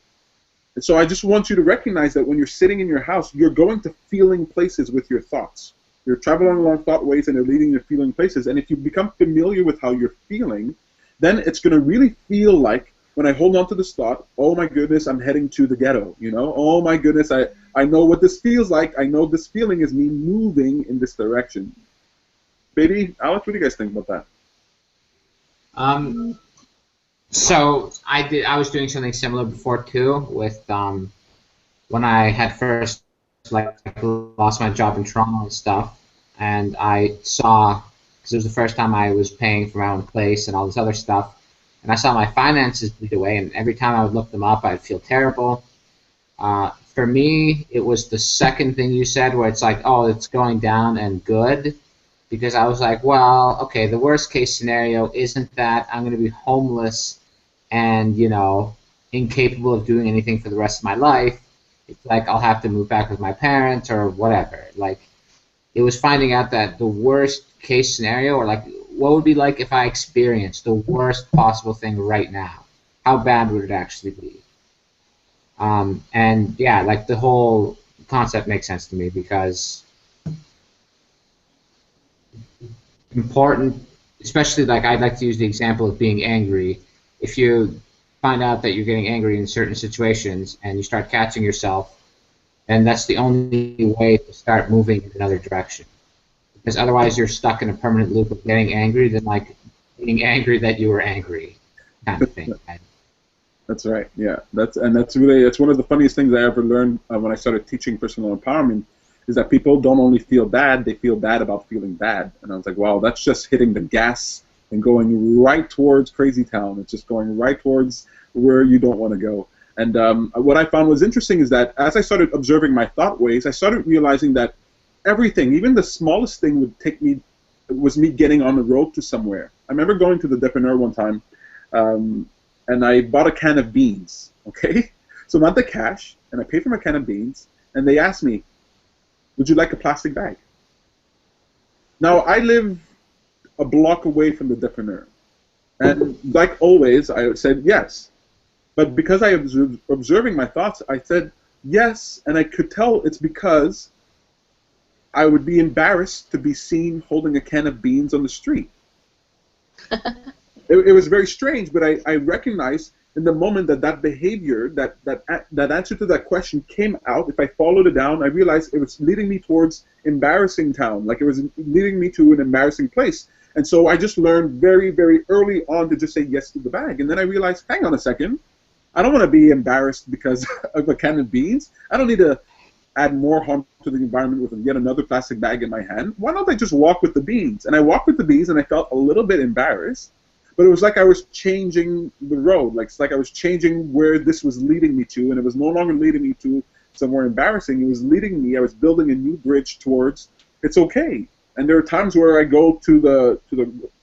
And so I just want you to recognize that when you're sitting in your house, you're going to feeling places with your thoughts. You're traveling along thought ways and they're leading you to feeling places. And if you become familiar with how you're feeling, then it's going to really feel like when I hold on to this thought, oh my goodness, I'm heading to the ghetto. Oh my goodness, I know what this feels like. I know this feeling is me moving in this direction. Baby, Alex, what do you guys think about that? So I was doing something similar before too, with when I had first lost my job in Toronto and stuff, and I saw, because it was the first time I was paying for my own place and all this other stuff, and I saw my finances bleed away, and every time I would look them up, I'd feel terrible. For me, it was the second thing you said, where it's like, oh, it's going down and good. Because I was like, well, okay, the worst case scenario isn't that I'm going to be homeless and, incapable of doing anything for the rest of my life. It's like I'll have to move back with my parents or whatever. Like, it was finding out that the worst case scenario, or like, what would be like if I experienced the worst possible thing right now? How bad would it actually be? And yeah, like the whole concept makes sense to me because important, especially like I'd like to use the example of being angry. If you find out that you're getting angry in certain situations and you start catching yourself, then that's the only way to start moving in another direction. Because otherwise you're stuck in a permanent loop of getting angry, then like being angry that you were angry kind of thing. That's right. Yeah, that's really, it's one of the funniest things I ever learned when I started teaching personal empowerment, is that people don't only feel bad, they feel bad about feeling bad. And I was like, wow, that's just hitting the gas and going right towards crazy town. It's just going right towards where you don't want to go. And what I found was interesting is that as I started observing my thought ways, I started realizing that everything, even the smallest thing, would take me, was me getting on the road to somewhere. I remember going to the dépanneur one time, and I bought a can of beans, okay? So I'm at the cash, and I paid for my can of beans, and they asked me, would you like a plastic bag? Now, I live a block away from the dépanneur, and like always, I said yes. But because I was observing my thoughts, I said yes, and I could tell it's because I would be embarrassed to be seen holding a can of beans on the street. It was very strange, but I recognized in the moment that that behavior, that answer to that question came out. If I followed it down, I realized it was leading me towards embarrassing town, like it was leading me to an embarrassing place. And so I just learned very, very early on to just say yes to the bag. And then I realized, hang on a second, I don't want to be embarrassed because of a can of beans. I don't need to add more harm to the environment with yet another plastic bag in my hand. Why don't I just walk with the beans? And I walked with the beans, and I felt a little bit embarrassed. But it was like I was changing the road. Like, it's like I was changing where this was leading me to, and it was no longer leading me to somewhere embarrassing. It was leading me, I was building a new bridge towards it's okay. And there are times where I go to the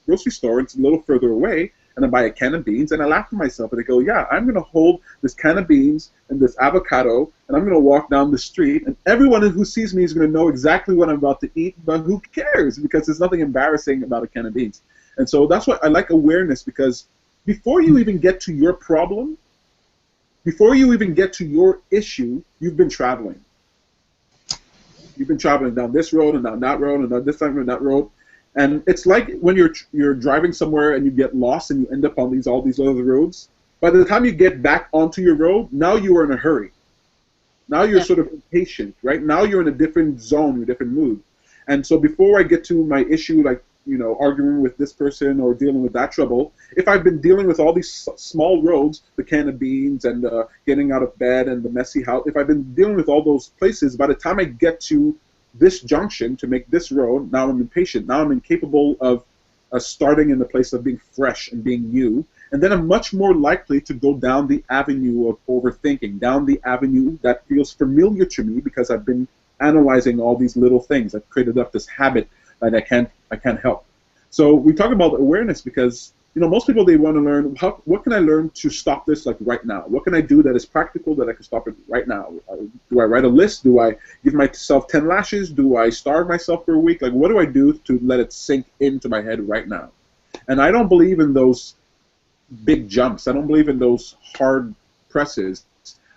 grocery store, it's a little further away, and I buy a can of beans, and I laugh to myself, and I go, yeah, I'm going to hold this can of beans and this avocado, and I'm going to walk down the street, and everyone who sees me is going to know exactly what I'm about to eat, but who cares? Because there's nothing embarrassing about a can of beans. And so that's why I like awareness, because before you even get to your problem, before you even get to your issue, you've been traveling. You've been traveling down this road and down that road and down this time and that road. And it's like when you're driving somewhere and you get lost and you end up on all these other roads. By the time you get back onto your road, now you are in a hurry. Now you're sort of impatient, right? Now you're in a different zone, a different mood. And so before I get to my issue, like, you know, arguing with this person or dealing with that trouble, if I've been dealing with all these small roads, the can of beans and getting out of bed and the messy house, if I've been dealing with all those places, by the time I get to this junction to make this road, now I'm impatient. Now I'm incapable of starting in the place of being fresh and being new. And then I'm much more likely to go down the avenue of overthinking, down the avenue that feels familiar to me because I've been analyzing all these little things. I've created up this habit that I can't help. So we talk about awareness because, you know, most people, they want to learn, what can I learn to stop this, like, right now? What can I do that is practical that I can stop it right now? Do I write a list? Do I give myself 10 lashes? Do I starve myself for a week? Like, what do I do to let it sink into my head right now? And I don't believe in those big jumps. I don't believe in those hard presses.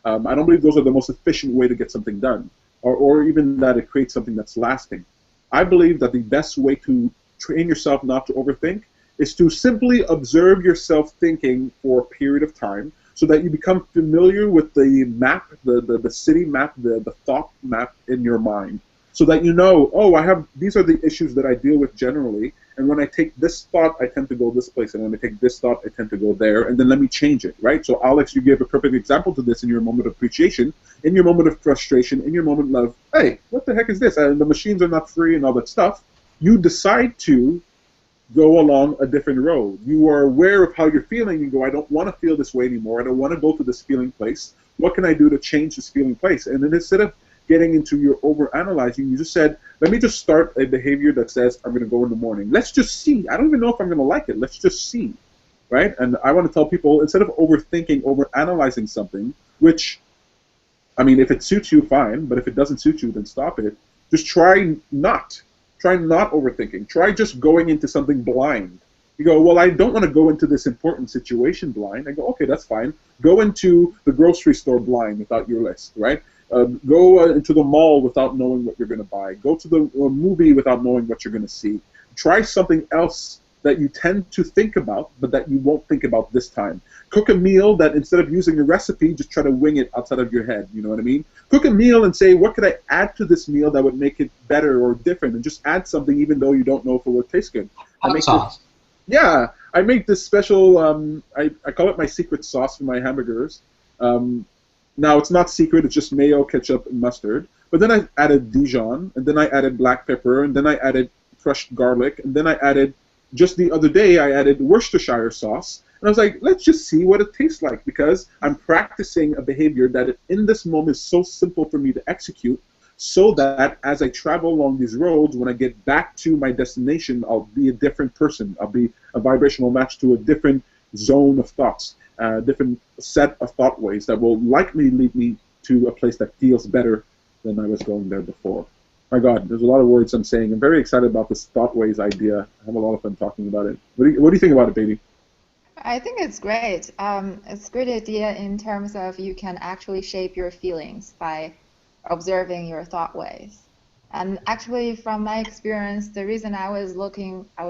I don't believe those are the most efficient way to get something done, or even that it creates something that's lasting. I believe that the best way to train yourself not to overthink is to simply observe yourself thinking for a period of time so that you become familiar with the map, the city map, the thought map in your mind, so that you know, oh, these are the issues that I deal with generally, and when I take this thought, I tend to go this place, and when I take this thought, I tend to go there, and then let me change it, right? So Alex, you gave a perfect example to this in your moment of appreciation, in your moment of frustration, in your moment of, hey, what the heck is this? And the machines are not free and all that stuff. You decide to go along a different road. You are aware of how you're feeling. You go, I don't want to feel this way anymore. I don't want to go to this feeling place. What can I do to change this feeling place? And then instead of getting into your over-analyzing, you just said, let me just start a behavior that says I'm going to go in the morning. Let's just see. I don't even know if I'm going to like it. Let's just see, right? And I want to tell people, instead of overthinking, over-analyzing something, which, I mean, if it suits you, fine, but if it doesn't suit you, then stop it. Just try not overthinking. Try just going into something blind. You go, well, I don't want to go into this important situation blind. I go, okay, that's fine. Go into the grocery store blind without your list, right? Go into the mall without knowing what you're going to buy. Go to the movie without knowing what you're going to see. try something else that you tend to think about, but that you won't think about this time. Cook a meal that instead of using a recipe, just try to wing it outside of your head. You know what I mean? Cook a meal and say, what could I add to this meal that would make it better or different? And just add something even though you don't know if it would taste good. Hot sauce. Yeah, I make this special, I call it my secret sauce for my hamburgers. Now, it's not secret, it's just mayo, ketchup, and mustard. But then I added Dijon, and then I added black pepper, and then I added crushed garlic, and then I added, just the other day, I added Worcestershire sauce. And I was like, let's just see what it tastes like, because I'm practicing a behavior that in this moment is so simple for me to execute, so that as I travel along these roads, when I get back to my destination, I'll be a different person. I'll be a vibrational match to a different zone of thoughts, a different set of thought ways that will likely lead me to a place that feels better than I was going there before. My God, there's a lot of words I'm saying. I'm very excited about this Thoughtways idea. I have a lot of fun talking about it. What do you think about it, baby? I think it's great. It's a great idea in terms of you can actually shape your feelings by observing your thought ways. And actually, from my experience, the reason I was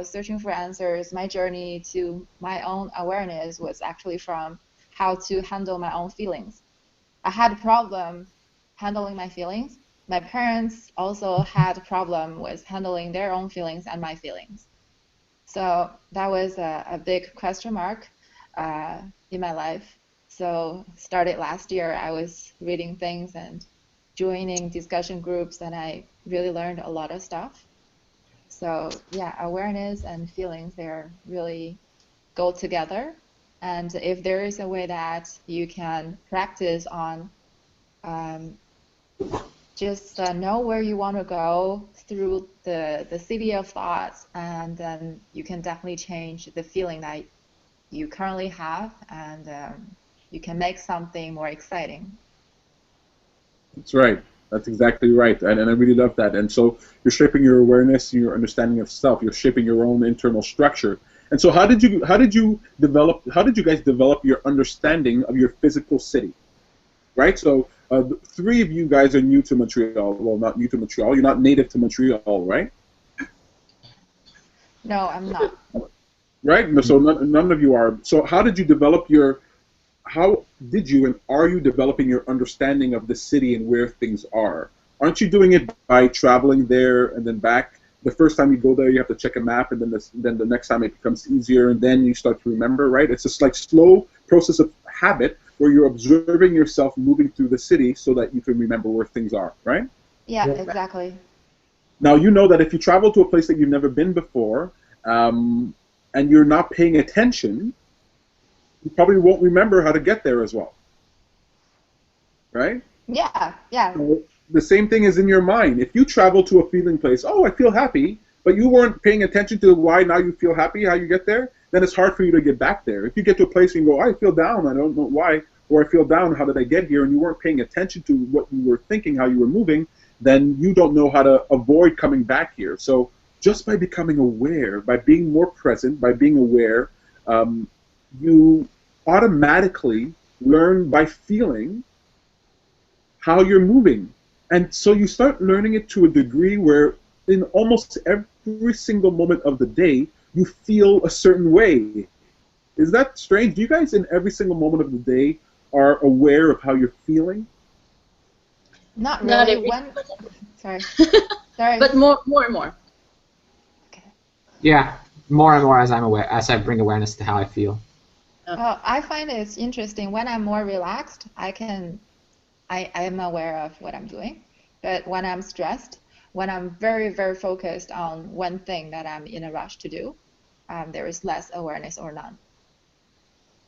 searching for answers, my journey to my own awareness was actually from how to handle my own feelings. I had a problem handling my feelings. My parents also had a problem with handling their own feelings and my feelings. So that was a big question mark in my life. So started last year, I was reading things and joining discussion groups, and I really learned a lot of stuff. So yeah, awareness and feelings, they're really go together. And if there is a way that you can practice on just know where you want to go through the city of thoughts, and then you can definitely change the feeling that you currently have, and you can make something more exciting. That's right. That's exactly right, and I really love that. And so you're shaping your awareness, your understanding of self. You're shaping your own internal structure. And so how did you guys develop your understanding of your physical city? Right. So three of you guys are new to Montreal. Well, not new to Montreal. You're not native to Montreal, right? No, I'm not. Right. So none of you are. So how did you develop your? How did you and are you developing your understanding of the city and where things are? Aren't you doing it by traveling there and then back? The first time you go there, you have to check a map, and then the next time it becomes easier, and then you start to remember, right? It's just like slow process of habit where you're observing yourself moving through the city so that you can remember where things are, right? Yeah, exactly. Now, you know that if you travel to a place that you've never been before, and you're not paying attention, you probably won't remember how to get there as well, right? Yeah, yeah. So the same thing is in your mind. If you travel to a feeling place, oh, I feel happy, but you weren't paying attention to why now you feel happy, how you get there, then it's hard for you to get back there. If you get to a place and you go, I feel down, I don't know why, or I feel down, how did I get here, and you weren't paying attention to what you were thinking, how you were moving, then you don't know how to avoid coming back here. So just by becoming aware, by being more present, by being aware, you automatically learn by feeling how you're moving. And so you start learning it to a degree where in almost every single moment of the day, you feel a certain way. Is that strange? Do you guys in every single moment of the day are aware of how you're feeling? Not really. Not every Sorry. Sorry. But more and more. Okay. Yeah, more and more as I bring awareness to how I feel. Well, I find it's interesting. When I'm more relaxed, I am aware of what I'm doing. But when I'm stressed, when I'm very, very focused on one thing that I'm in a rush to do, there is less awareness or none.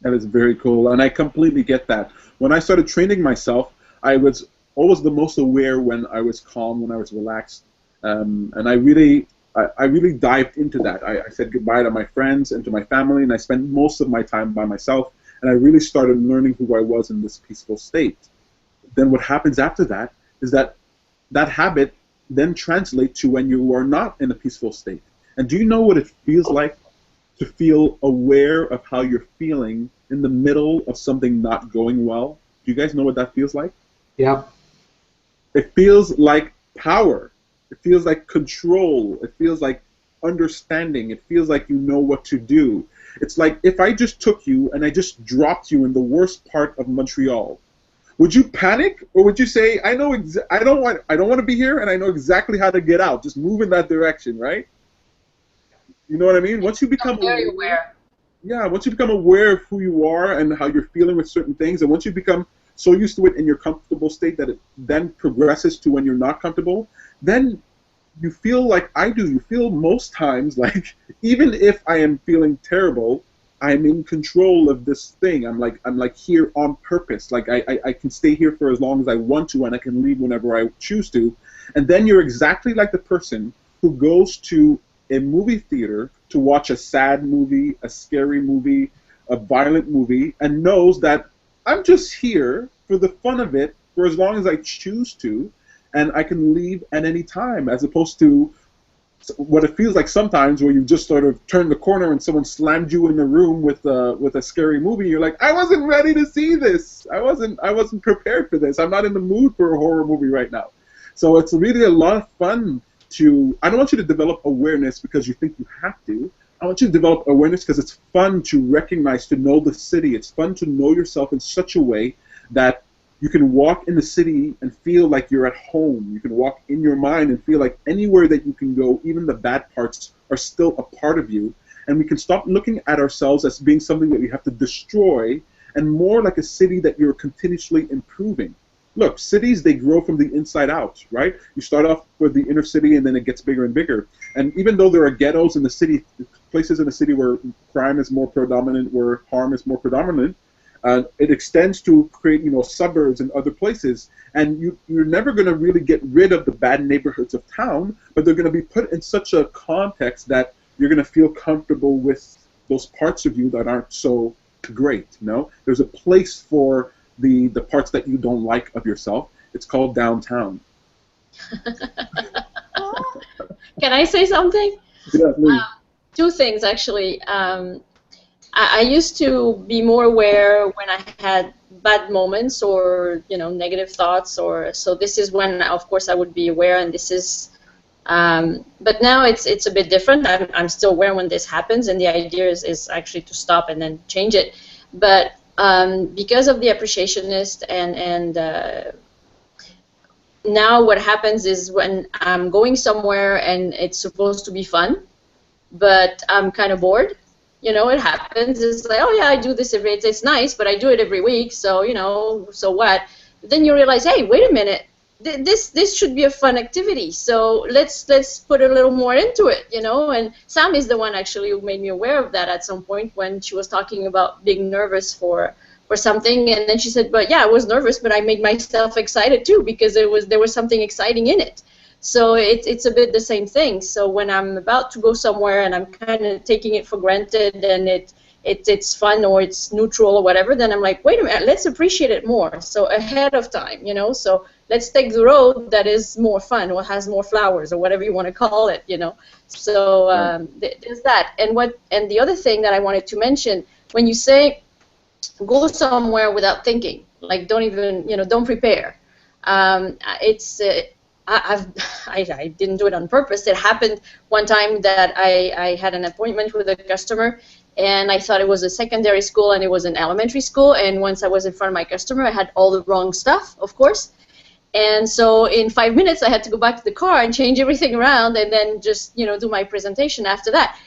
That is very cool, and I completely get that. When I started training myself, I was always the most aware when I was calm, when I was relaxed, and I really dived into that. I said goodbye to my friends and to my family, and I spent most of my time by myself, and I really started learning who I was in this peaceful state. Then what happens after that is that habit then translates to when you are not in a peaceful state. And do you know what it feels like to feel aware of how you're feeling in the middle of something not going well? Do you guys know what that feels like? Yep. It feels like power. It feels like control. It feels like understanding. It feels like you know what to do. It's like if I just took you and I just dropped you in the worst part of Montreal, would you panic, or would you say, I know I don't want to be here, and I know exactly how to get out. Just move in that direction, right? You know what I mean? Once you become very aware. Yeah, once you become aware of who you are and how you're feeling with certain things, and once you become so used to it in your comfortable state that it then progresses to when you're not comfortable, then you feel like I do. You feel most times like even if I am feeling terrible, I'm in control of this thing. I'm like here on purpose. Like I can stay here for as long as I want to, and I can leave whenever I choose to. And then you're exactly like the person who goes to a movie theater to watch a sad movie, a scary movie, a violent movie, and knows that I'm just here for the fun of it for as long as I choose to, and I can leave at any time, as opposed to what it feels like sometimes where you just sort of turn the corner and someone slammed you in the room with a scary movie. You're like, I wasn't ready to see this. I wasn't prepared for this. I'm not in the mood for a horror movie right now. So it's really a lot of fun to, I don't want you to develop awareness because you think you have to. I want you to develop awareness because it's fun to recognize, to know the city. It's fun to know yourself in such a way that you can walk in the city and feel like you're at home. You can walk in your mind and feel like anywhere that you can go, even the bad parts are still a part of you. And we can stop looking at ourselves as being something that we have to destroy, and more like a city that you're continuously improving. Look, cities, they grow from the inside out, right? You start off with the inner city and then it gets bigger and bigger. And even though there are ghettos in the city, places in the city where crime is more predominant, where harm is more predominant, it extends to create, suburbs and other places. And you're never going to really get rid of the bad neighborhoods of town, but they're going to be put in such a context that you're going to feel comfortable with those parts of you that aren't so great. There's a place for the parts that you don't like of yourself. It's called downtown. Can I say something? Yeah, please. Two things, actually. I used to be more aware when I had bad moments or negative thoughts, so this is when, of course, I would be aware, and this is. But now it's a bit different. I'm still aware when this happens, and the idea is actually to stop and then change it. But because of the Appreciationist and now what happens is when I'm going somewhere and it's supposed to be fun, but I'm kind of bored. It happens. It's like, oh yeah, I do this every. It's nice, but I do it every week. So so what? But then you realize, hey, wait a minute. This should be a fun activity. So let's put a little more into it. And Sam is the one actually who made me aware of that at some point when she was talking about being nervous for something, and then she said, but yeah, I was nervous, but I made myself excited too because there was something exciting in it. So it's a bit the same thing. So when I'm about to go somewhere and I'm kind of taking it for granted and it's fun or it's neutral or whatever, then I'm like, wait a minute, let's appreciate it more. So ahead of time, so let's take the road that is more fun or has more flowers or whatever you want to call it, So there's that. And the other thing that I wanted to mention, when you say go somewhere without thinking, like don't even, don't prepare. I didn't do it on purpose. It happened one time that I had an appointment with a customer, and I thought it was a secondary school and it was an elementary school, and once I was in front of my customer, I had all the wrong stuff, of course. And so in 5 minutes, I had to go back to the car and change everything around and then just, do my presentation after that.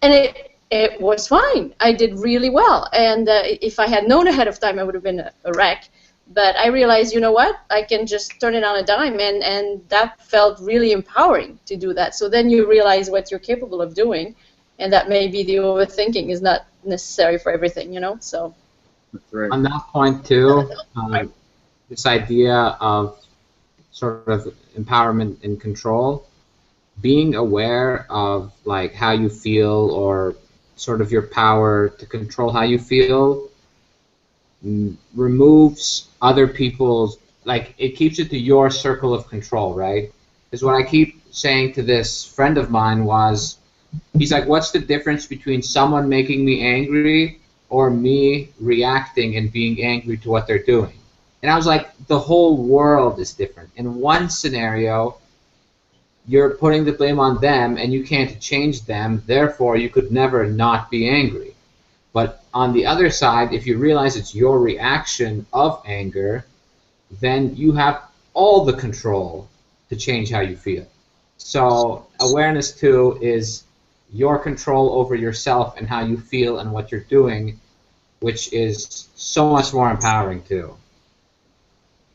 And it was fine. I did really well. And if I had known ahead of time, I would have been a wreck. But I realized, you know what, I can just turn it on a dime, and that felt really empowering to do that. So then you realize what you're capable of doing, and that maybe the overthinking is not necessary for everything, so. That's right. On that point, too, this idea of sort of empowerment and control, being aware of, like, how you feel or sort of your power to control how you feel removes other people's, like, it keeps it to your circle of control, right? Because what I keep saying to this friend of mine was, he's like, what's the difference between someone making me angry or me reacting and being angry to what they're doing? And I was like, the whole world is different. In one scenario, you're putting the blame on them and you can't change them, therefore you could never not be angry. But on the other side, if you realize it's your reaction of anger, then you have all the control to change how you feel. So awareness too is your control over yourself and how you feel and what you're doing, which is so much more empowering too.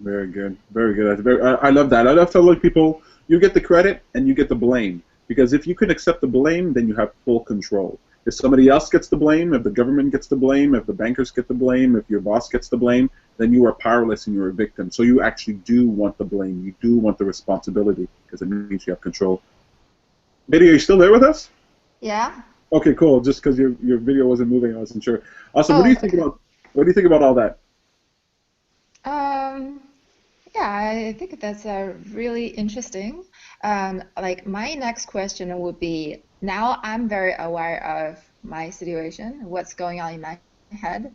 Very good. Very good. I love that. I love telling people you get the credit and you get the blame. Because if you can accept the blame, then you have full control. If somebody else gets the blame, if the government gets the blame, if the bankers get the blame, if your boss gets the blame, then you are powerless and you're a victim. So you actually do want the blame. You do want the responsibility because it means you have control. Betty, are you still there with us? Yeah. Okay, cool. Just because your video wasn't moving, I wasn't sure. Also, what do you think about all that? Yeah, I think that's really interesting. Like my next question would be, now I'm very aware of my situation, what's going on in my head,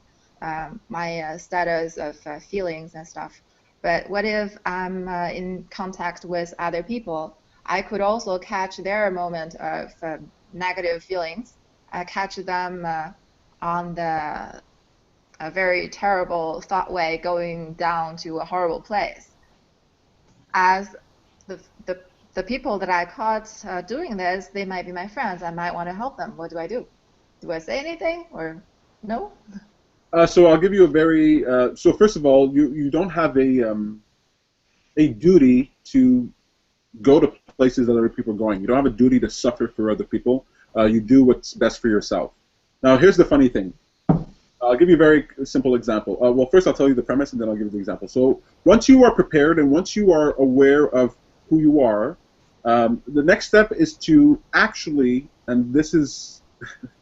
my status of feelings and stuff. But what if I'm in contact with other people? I could also catch their moment of negative feelings. I catch them on the a very terrible thought way going down to a horrible place. As the people that I caught doing this, they might be my friends. I might want to help them. What do I do? Do I say anything or no? So I'll give you a very so first of all, you don't have a duty to go to places that other people are going. You don't have a duty to suffer for other people. You do what's best for yourself. Now here's the funny thing. I'll give you a very simple example. Well, first I'll tell you the premise, and then I'll give you the example. So once you are prepared and once you are aware of who you are, the next step is to actually, and this is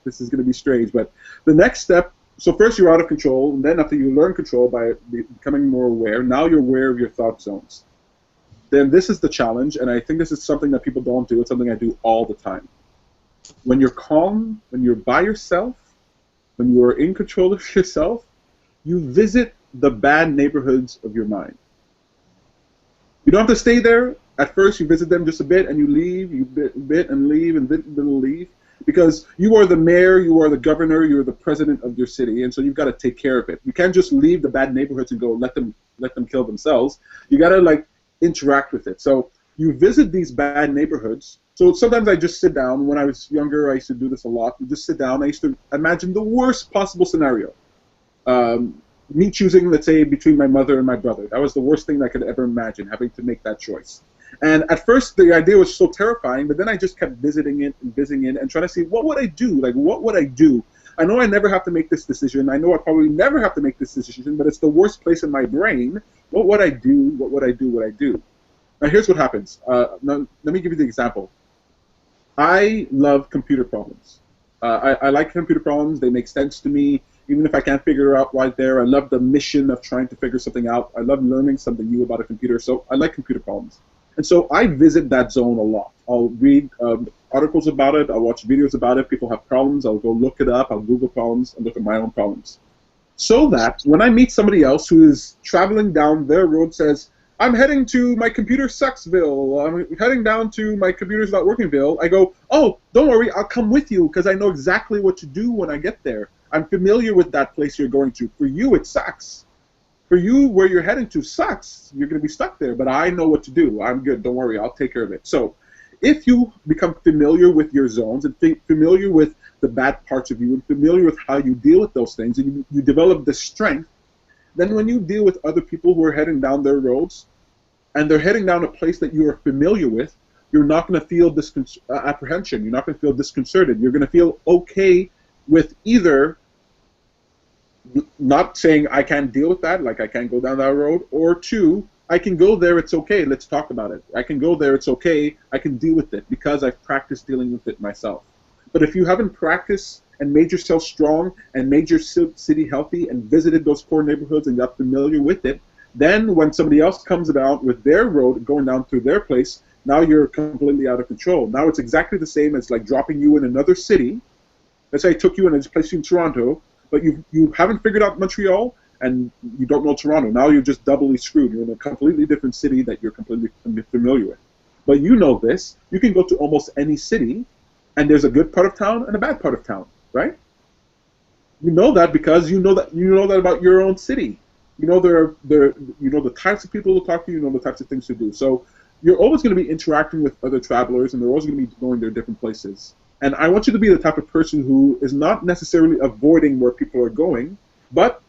this is going to be strange, but the next step. So first you're out of control, and then after you learn control by becoming more aware, now you're aware of your thought zones. Then this is the challenge, and I think this is something that people don't do. It's something I do all the time. When you're calm, when you're by yourself, when you are in control of yourself, you visit the bad neighborhoods of your mind. You don't have to stay there. At first, you visit them just a bit, and you leave, you bit and leave, and bit and leave, because you are the mayor, you are the governor, you're the president of your city, and so you've got to take care of it. You can't just leave the bad neighborhoods and go let them kill themselves. You got to like interact with it. So you visit these bad neighborhoods. So sometimes I just sit down. When I was younger, I used to do this a lot. You just sit down. I used to imagine the worst possible scenario. Me choosing, let's say, between my mother and my brother. That was the worst thing I could ever imagine, having to make that choice. And at first, the idea was so terrifying, but then I just kept visiting it and trying to see, what would I do? Like, what would I do? I know I never have to make this decision. I know I probably never have to make this decision, but it's the worst place in my brain. What would I do? What would I do? What would I do? Now, here's what happens. Now, let me give you the example. I love computer problems. I like computer problems. They make sense to me. Even if I can't figure out why they're, I love the mission of trying to figure something out. I love learning something new about a computer. So I like computer problems. And so I visit that zone a lot. I'll read articles about it. I'll watch videos about it. People have problems. I'll go look it up. I'll Google problems and look at my own problems. So that when I meet somebody else who is traveling down their road, says, I'm heading to my computer sucksville. I'm heading down to my computer's not workingville. I go, oh, don't worry, I'll come with you because I know exactly what to do when I get there. I'm familiar with that place you're going to. For you, it sucks. For you, where you're heading to sucks. You're going to be stuck there, but I know what to do. I'm good. Don't worry, I'll take care of it. So if you become familiar with your zones and familiar with the bad parts of you and familiar with how you deal with those things, and you develop the strength, then when you deal with other people who are heading down their roads and they're heading down a place that you are familiar with, you're not going to feel apprehension. You're not going to feel disconcerted. You're going to feel okay with either not saying I can't deal with that, like I can't go down that road, or two, I can go there, it's okay, let's talk about it. I can go there, it's okay, I can deal with it because I've practiced dealing with it myself. But if you haven't practiced and made yourself strong and made your city healthy and visited those poor neighborhoods and got familiar with it, then when somebody else comes about with their road going down through their place, now you're completely out of control. Now it's exactly the same as like dropping you in another city. Let's say I took you and I just placed you in Toronto, but you haven't figured out Montreal and you don't know Toronto. Now you're just doubly screwed. You're in a completely different city that you're completely familiar with. But you know this. You can go to almost any city, and there's a good part of town and a bad part of town, right? You know that because you know that about your own city. You know you know the types of people to talk to. You know the types of things to do. So you're always going to be interacting with other travelers, and they're always going to be going their different places. And I want you to be the type of person who is not necessarily avoiding where people are going, but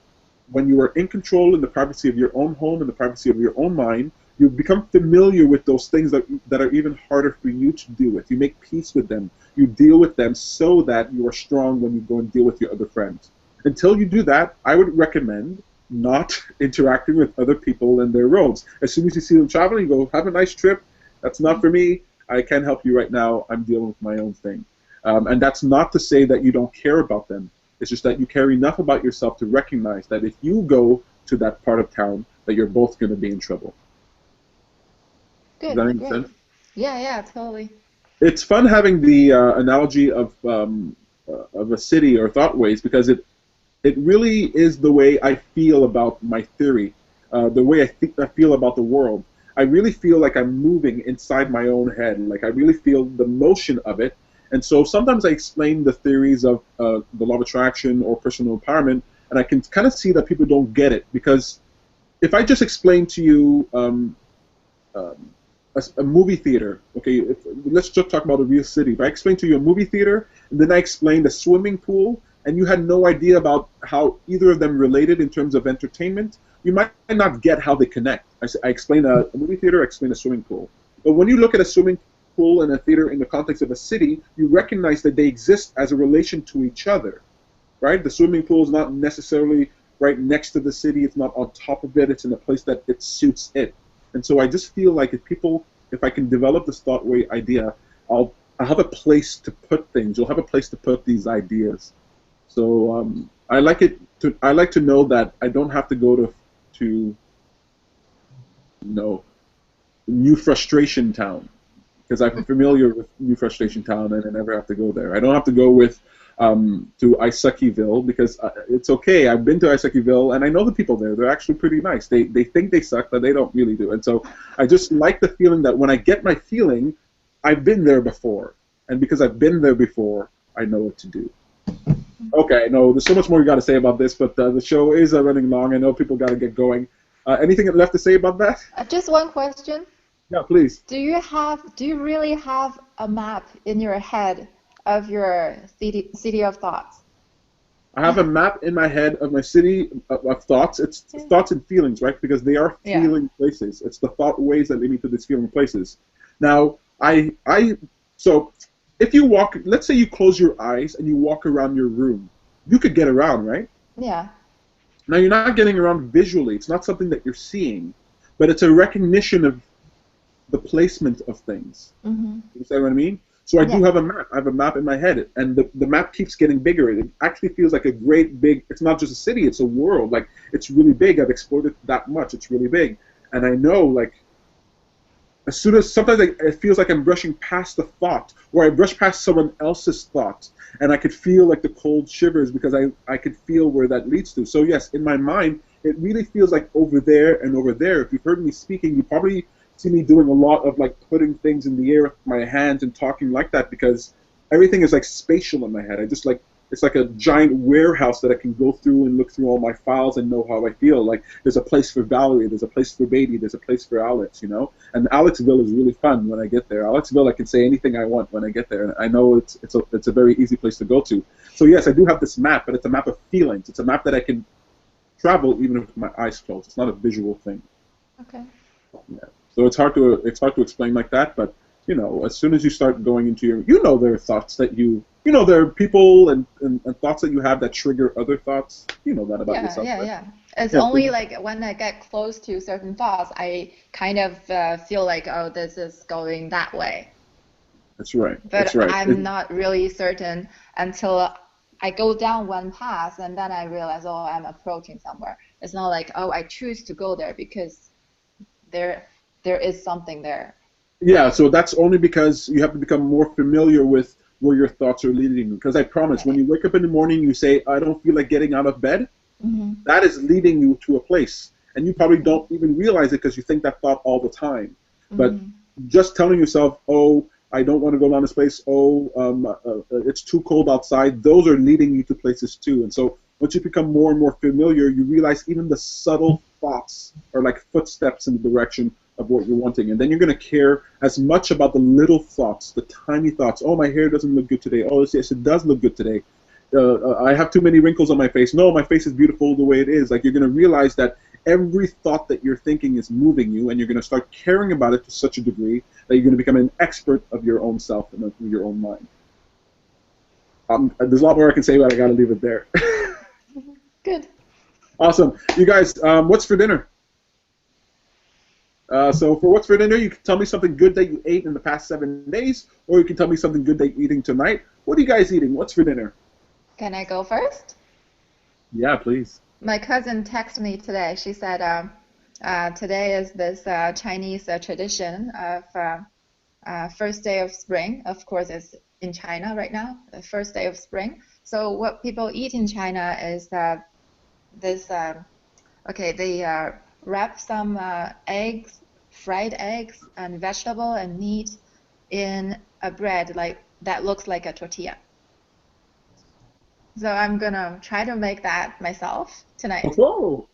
when you are in control in the privacy of your own home and the privacy of your own mind, you become familiar with those things that are even harder for you to deal with. You make peace with them. You deal with them so that you are strong when you go and deal with your other friends. Until you do that, I would recommend not interacting with other people and their roads. As soon as you see them traveling, you go, have a nice trip. That's not for me. I can't help you right now. I'm dealing with my own thing. And that's not to say that you don't care about them. It's just that you care enough about yourself to recognize that if you go to that part of town, that you're both going to be in trouble. Good. Does that make Great. sense? Yeah, totally. It's fun having the analogy of a city or Thoughtways because it really is the way I feel about my theory, the way I feel about the world. I really feel like I'm moving inside my own head. Like I really feel the motion of it. And so sometimes I explain the theories of the law of attraction or personal empowerment, and I can kind of see that people don't get it. Because if I just explain to you a movie theater, okay, let's just talk about a real city. If I explain to you a movie theater, and then I explain the swimming pool, and you had no idea about how either of them related in terms of entertainment, you might not get how they connect. I explain a movie theater, I explain a swimming pool. But when you look at a swimming pool and a theater in the context of a city, you recognize that they exist as a relation to each other, right? The swimming pool is not necessarily right next to the city. It's not on top of it. It's in a place that it suits it. And so I just feel like if I can develop this Thoughtway idea, I'll have a place to put things. You'll have a place to put these ideas. So I like to know that I don't have to go to New Frustration Town, because I'm familiar with New Frustration Town and I never have to go there. I don't have to go to Isuckyville because it's okay. I've been to Isuckyville and I know the people there. They're actually pretty nice. They think they suck, but they don't really do. And so I just like the feeling that when I get my feeling, I've been there before. And because I've been there before, I know what to do. Okay, no, there's so much more you got to say about this, but the show is running long. I know people got to get going. Anything left to say about that? Just one question. Yeah, please. Do you really have a map in your head of your city of thoughts? I have a map in my head of my city of thoughts. It's thoughts and feelings, right? Because they are feeling places. It's the thought ways that lead me to these feeling places. Now, so if you walk, let's say you close your eyes and you walk around your room, you could get around, right? Yeah. Now, you're not getting around visually. It's not something that you're seeing, but it's a recognition of the placement of things. Mm-hmm. You understand what I mean? So I do have a map. I have a map in my head, and the map keeps getting bigger. It actually feels like a great big, it's not just a city, it's a world. Like, it's really big. I've explored it that much. It's really big. And I know, like, as soon as, sometimes it feels like I'm brushing past the thought, or I brush past someone else's thought, and I could feel like the cold shivers because I could feel where that leads to. So yes, in my mind, it really feels like over there and over there. If you've heard me speaking, you probably see me doing a lot of like putting things in the air with my hands and talking like that because everything is like spatial in my head. I just like, it's like a giant warehouse that I can go through and look through all my files and know how I feel. Like there's a place for Valerie, there's a place for Beatty, there's a place for Alex, you know? And Alexville is really fun when I get there. Alexville, I can say anything I want when I get there. And I know it's a very easy place to go to. So yes, I do have this map, but it's a map of feelings. It's a map that I can travel even with my eyes closed. It's not a visual thing. Okay. Yeah. So it's hard to explain like that, but you know, as soon as you start going into there are thoughts that there are people and thoughts that you have that trigger other thoughts. You know that about yourself. Yeah. It's only like when I get close to certain thoughts, I kind of feel like, oh, this is going that way. That's right. But I'm not really certain until I go down one path and then I realize, oh, I'm approaching somewhere. It's not like, oh, I choose to go there because there is something there. Yeah, so that's only because you have to become more familiar with where your thoughts are leading you. Because I promise, when you wake up in the morning, you say, I don't feel like getting out of bed, that is leading you to a place. And you probably don't even realize it because you think that thought all the time. But just telling yourself, oh, I don't want to go down this place, oh, it's too cold outside, those are leading you to places too. And so once you become more and more familiar, you realize even the subtle thoughts are like footsteps in the direction of what you're wanting. And then you're going to care as much about the little thoughts, the tiny thoughts. Oh, my hair doesn't look good today. Oh, yes, it does look good today. I have too many wrinkles on my face. No, my face is beautiful the way it is. Like, you're going to realize that every thought that you're thinking is moving you, and you're going to start caring about it to such a degree that you're going to become an expert of your own self and of your own mind. There's a lot more I can say, but I got to leave it there. Good. Awesome. You guys, what's for dinner? So for what's for dinner, you can tell me something good that you ate in the past 7 days, or you can tell me something good that you're eating tonight. What are you guys eating? What's for dinner? Can I go first? Yeah, please. My cousin texted me today. She said today is this Chinese tradition of first day of spring. Of course, it's in China right now, the first day of spring. So what people eat in China is they wrap some eggs, fried eggs, and vegetable and meat in a bread that looks like a tortilla. So I'm gonna try to make that myself tonight. Whoa,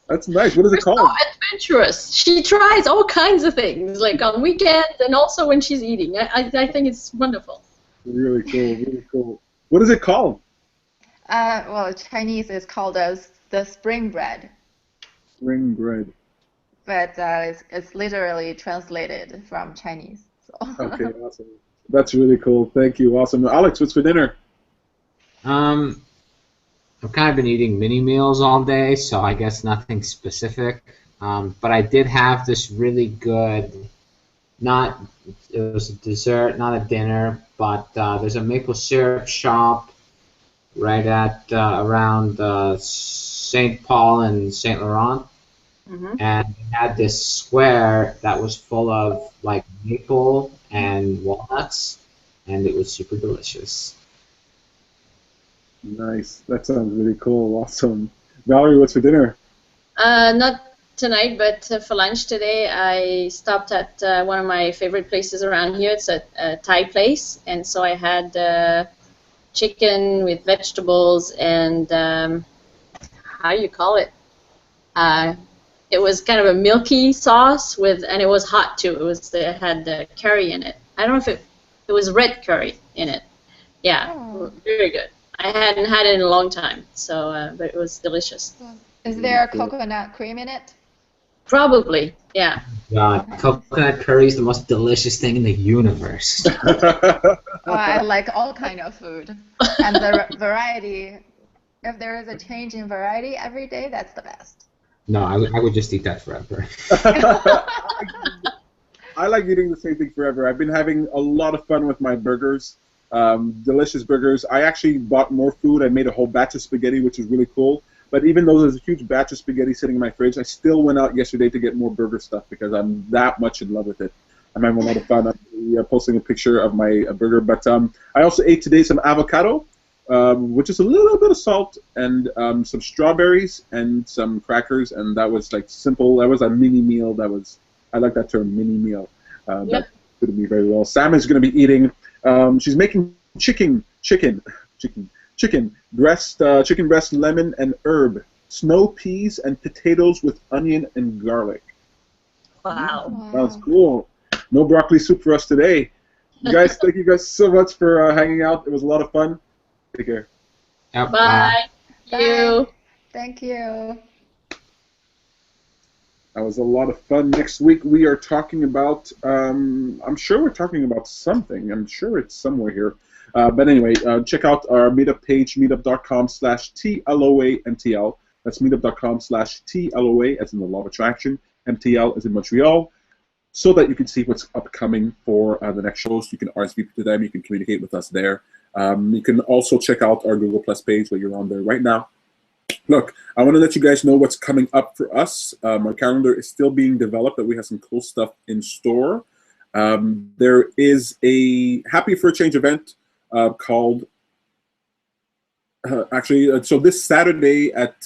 that's nice. What is it called? So adventurous. She tries all kinds of things, like on weekends and also when she's eating. I think it's wonderful. Really cool. Really cool. What is it called? Well, Chinese is called as the spring bread. Spring bread. But it's literally translated from Chinese. So. Okay, awesome. That's really cool. Thank you. Awesome. Alex, what's for dinner? I've kind of been eating mini meals all day, so I guess nothing specific. But I did have this really good, it was a dessert, not a dinner, but there's a maple syrup shop right at around St. Paul and St. Laurent. Mm-hmm. And it had this square that was full of like maple and walnuts, and it was super delicious. Nice. That sounds really cool. Awesome. Valerie, what's for dinner? Not tonight, but for lunch today, I stopped at one of my favorite places around here. It's a Thai place, and so I had chicken with vegetables and how do you call it? It was kind of a milky sauce and it was hot too. It had curry in it. I don't know if it was red curry in it. Yeah, very good. I hadn't had it in a long time, so but it was delicious. Is there coconut cream in it? Probably, yeah. God, coconut curry is the most delicious thing in the universe. I like all kind of food, and the variety. If there is a change in variety every day, that's the best. No, I would just eat that forever. I like eating the same thing forever. I've been having a lot of fun with my burgers. Delicious burgers. I actually bought more food. I made a whole batch of spaghetti, which is really cool. But even though there's a huge batch of spaghetti sitting in my fridge, I still went out yesterday to get more burger stuff because I'm that much in love with it. I'm having a lot of fun. I'm posting a picture of my burger. But I also ate today some avocado, which is a little bit of salt, and some strawberries and some crackers, and that was like simple. That was a mini meal. I like that term, mini meal. That suited me very well. Sam is going to be eating. She's making chicken breast, lemon, and herb, snow peas, and potatoes with onion and garlic. Wow. Sounds cool. No broccoli soup for us today. You guys, thank you guys so much for hanging out. It was a lot of fun. Take care. Yep, Bye. Thank you. Thank you. That was a lot of fun. Next week we are talking about, I'm sure we're talking about something. I'm sure it's somewhere here. But anyway, check out our meetup page, meetup.com/TLOAMTL. That's meetup.com/TLOA, as in the law of attraction. MTL as in Montreal, so that you can see what's upcoming for the next shows. You can RSVP to them. You can communicate with us there. You can also check out our Google Plus page where you're on there right now. Look, I want to let you guys know what's coming up for us. Our calendar is still being developed, but we have some cool stuff in store. There is a Happy for a Change event called, so this Saturday at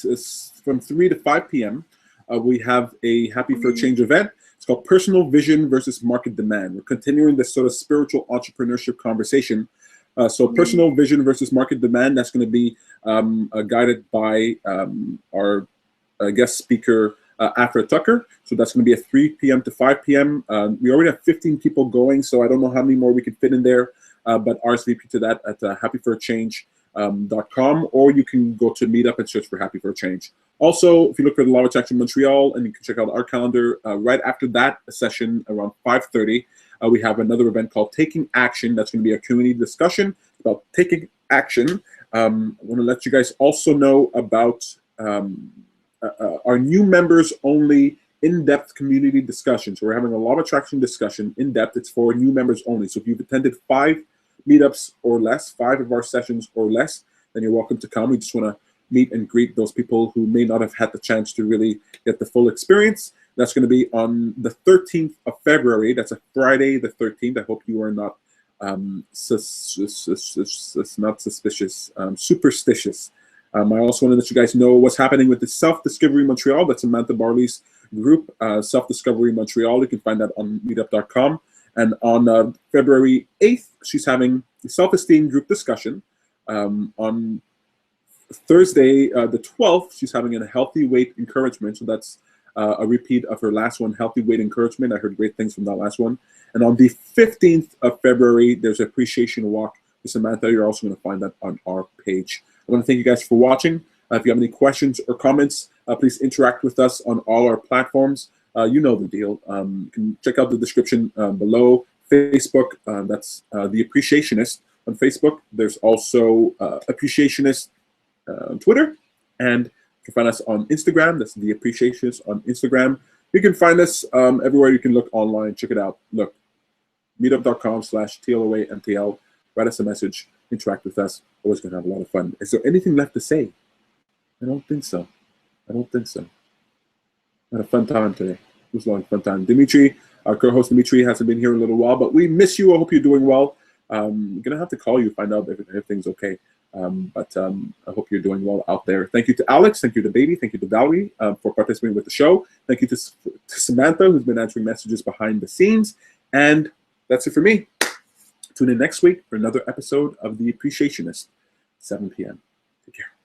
from 3 to 5 p.m., we have a Happy for a Change event. It's called Personal Vision versus Market Demand. We're continuing this sort of spiritual entrepreneurship conversation. So personal vision versus market demand, that's going to be guided by our guest speaker, Afra Tucker. So that's going to be at 3 p.m. to 5 p.m. We already have 15 people going, so I don't know how many more we can fit in there, but RSVP to that at happyforachange.com, or you can go to Meetup and search for Happy for a Change. Also, if you look for the Law of Attraction Montreal, and you can check out our calendar, right after that session around 5:30, we have another event called Taking Action. That's going to be a community discussion about taking action. I want to let you guys also know about our new members only in-depth community discussion. So we're having a Law of Attraction discussion in depth. It's for new members only. So if you've attended 5 meetups or less, 5 of our sessions or less, then you're welcome to come. We just want to meet and greet those people who may not have had the chance to really get the full experience. That's going to be on the 13th of February. That's a Friday the 13th. I hope you are not superstitious. I also want to let you guys know what's happening with the Self-Discovery Montreal. That's Samantha Barley's group, Self-Discovery Montreal. You can find that on meetup.com. And on February 8th, she's having a self-esteem group discussion. On Thursday, the 12th, she's having a healthy weight encouragement. So that's a repeat of her last one, healthy weight encouragement. I heard great things from that last one. And on the 15th of February, there's an appreciation walk with Samantha. You're also going to find that on our page. I want to thank you guys for watching. If you have any questions or comments, please interact with us on all our platforms. You know the deal. You can check out the description below. Facebook, that's The Appreciationist on Facebook. There's also Appreciationist on Twitter. And you can find us on Instagram. That's The Appreciationist on Instagram. You can find us everywhere you can look online. Check it out. Look, meetup.com/TLOAMTL. Write us a message. Interact with us. Always going to have a lot of fun. Is there anything left to say? I don't think so. I had a fun time today. It was a long, fun time. Dimitri, our co-host Dimitri, hasn't been here in a little while, but we miss you. I hope you're doing well. I'm going to have to call you, find out if everything's okay. But I hope you're doing well out there. Thank you to Alex. Thank you to Baby. Thank you to Valerie for participating with the show. Thank you to Samantha, who's been answering messages behind the scenes. And that's it for me. Tune in next week for another episode of The Appreciationist, 7 p.m. Take care.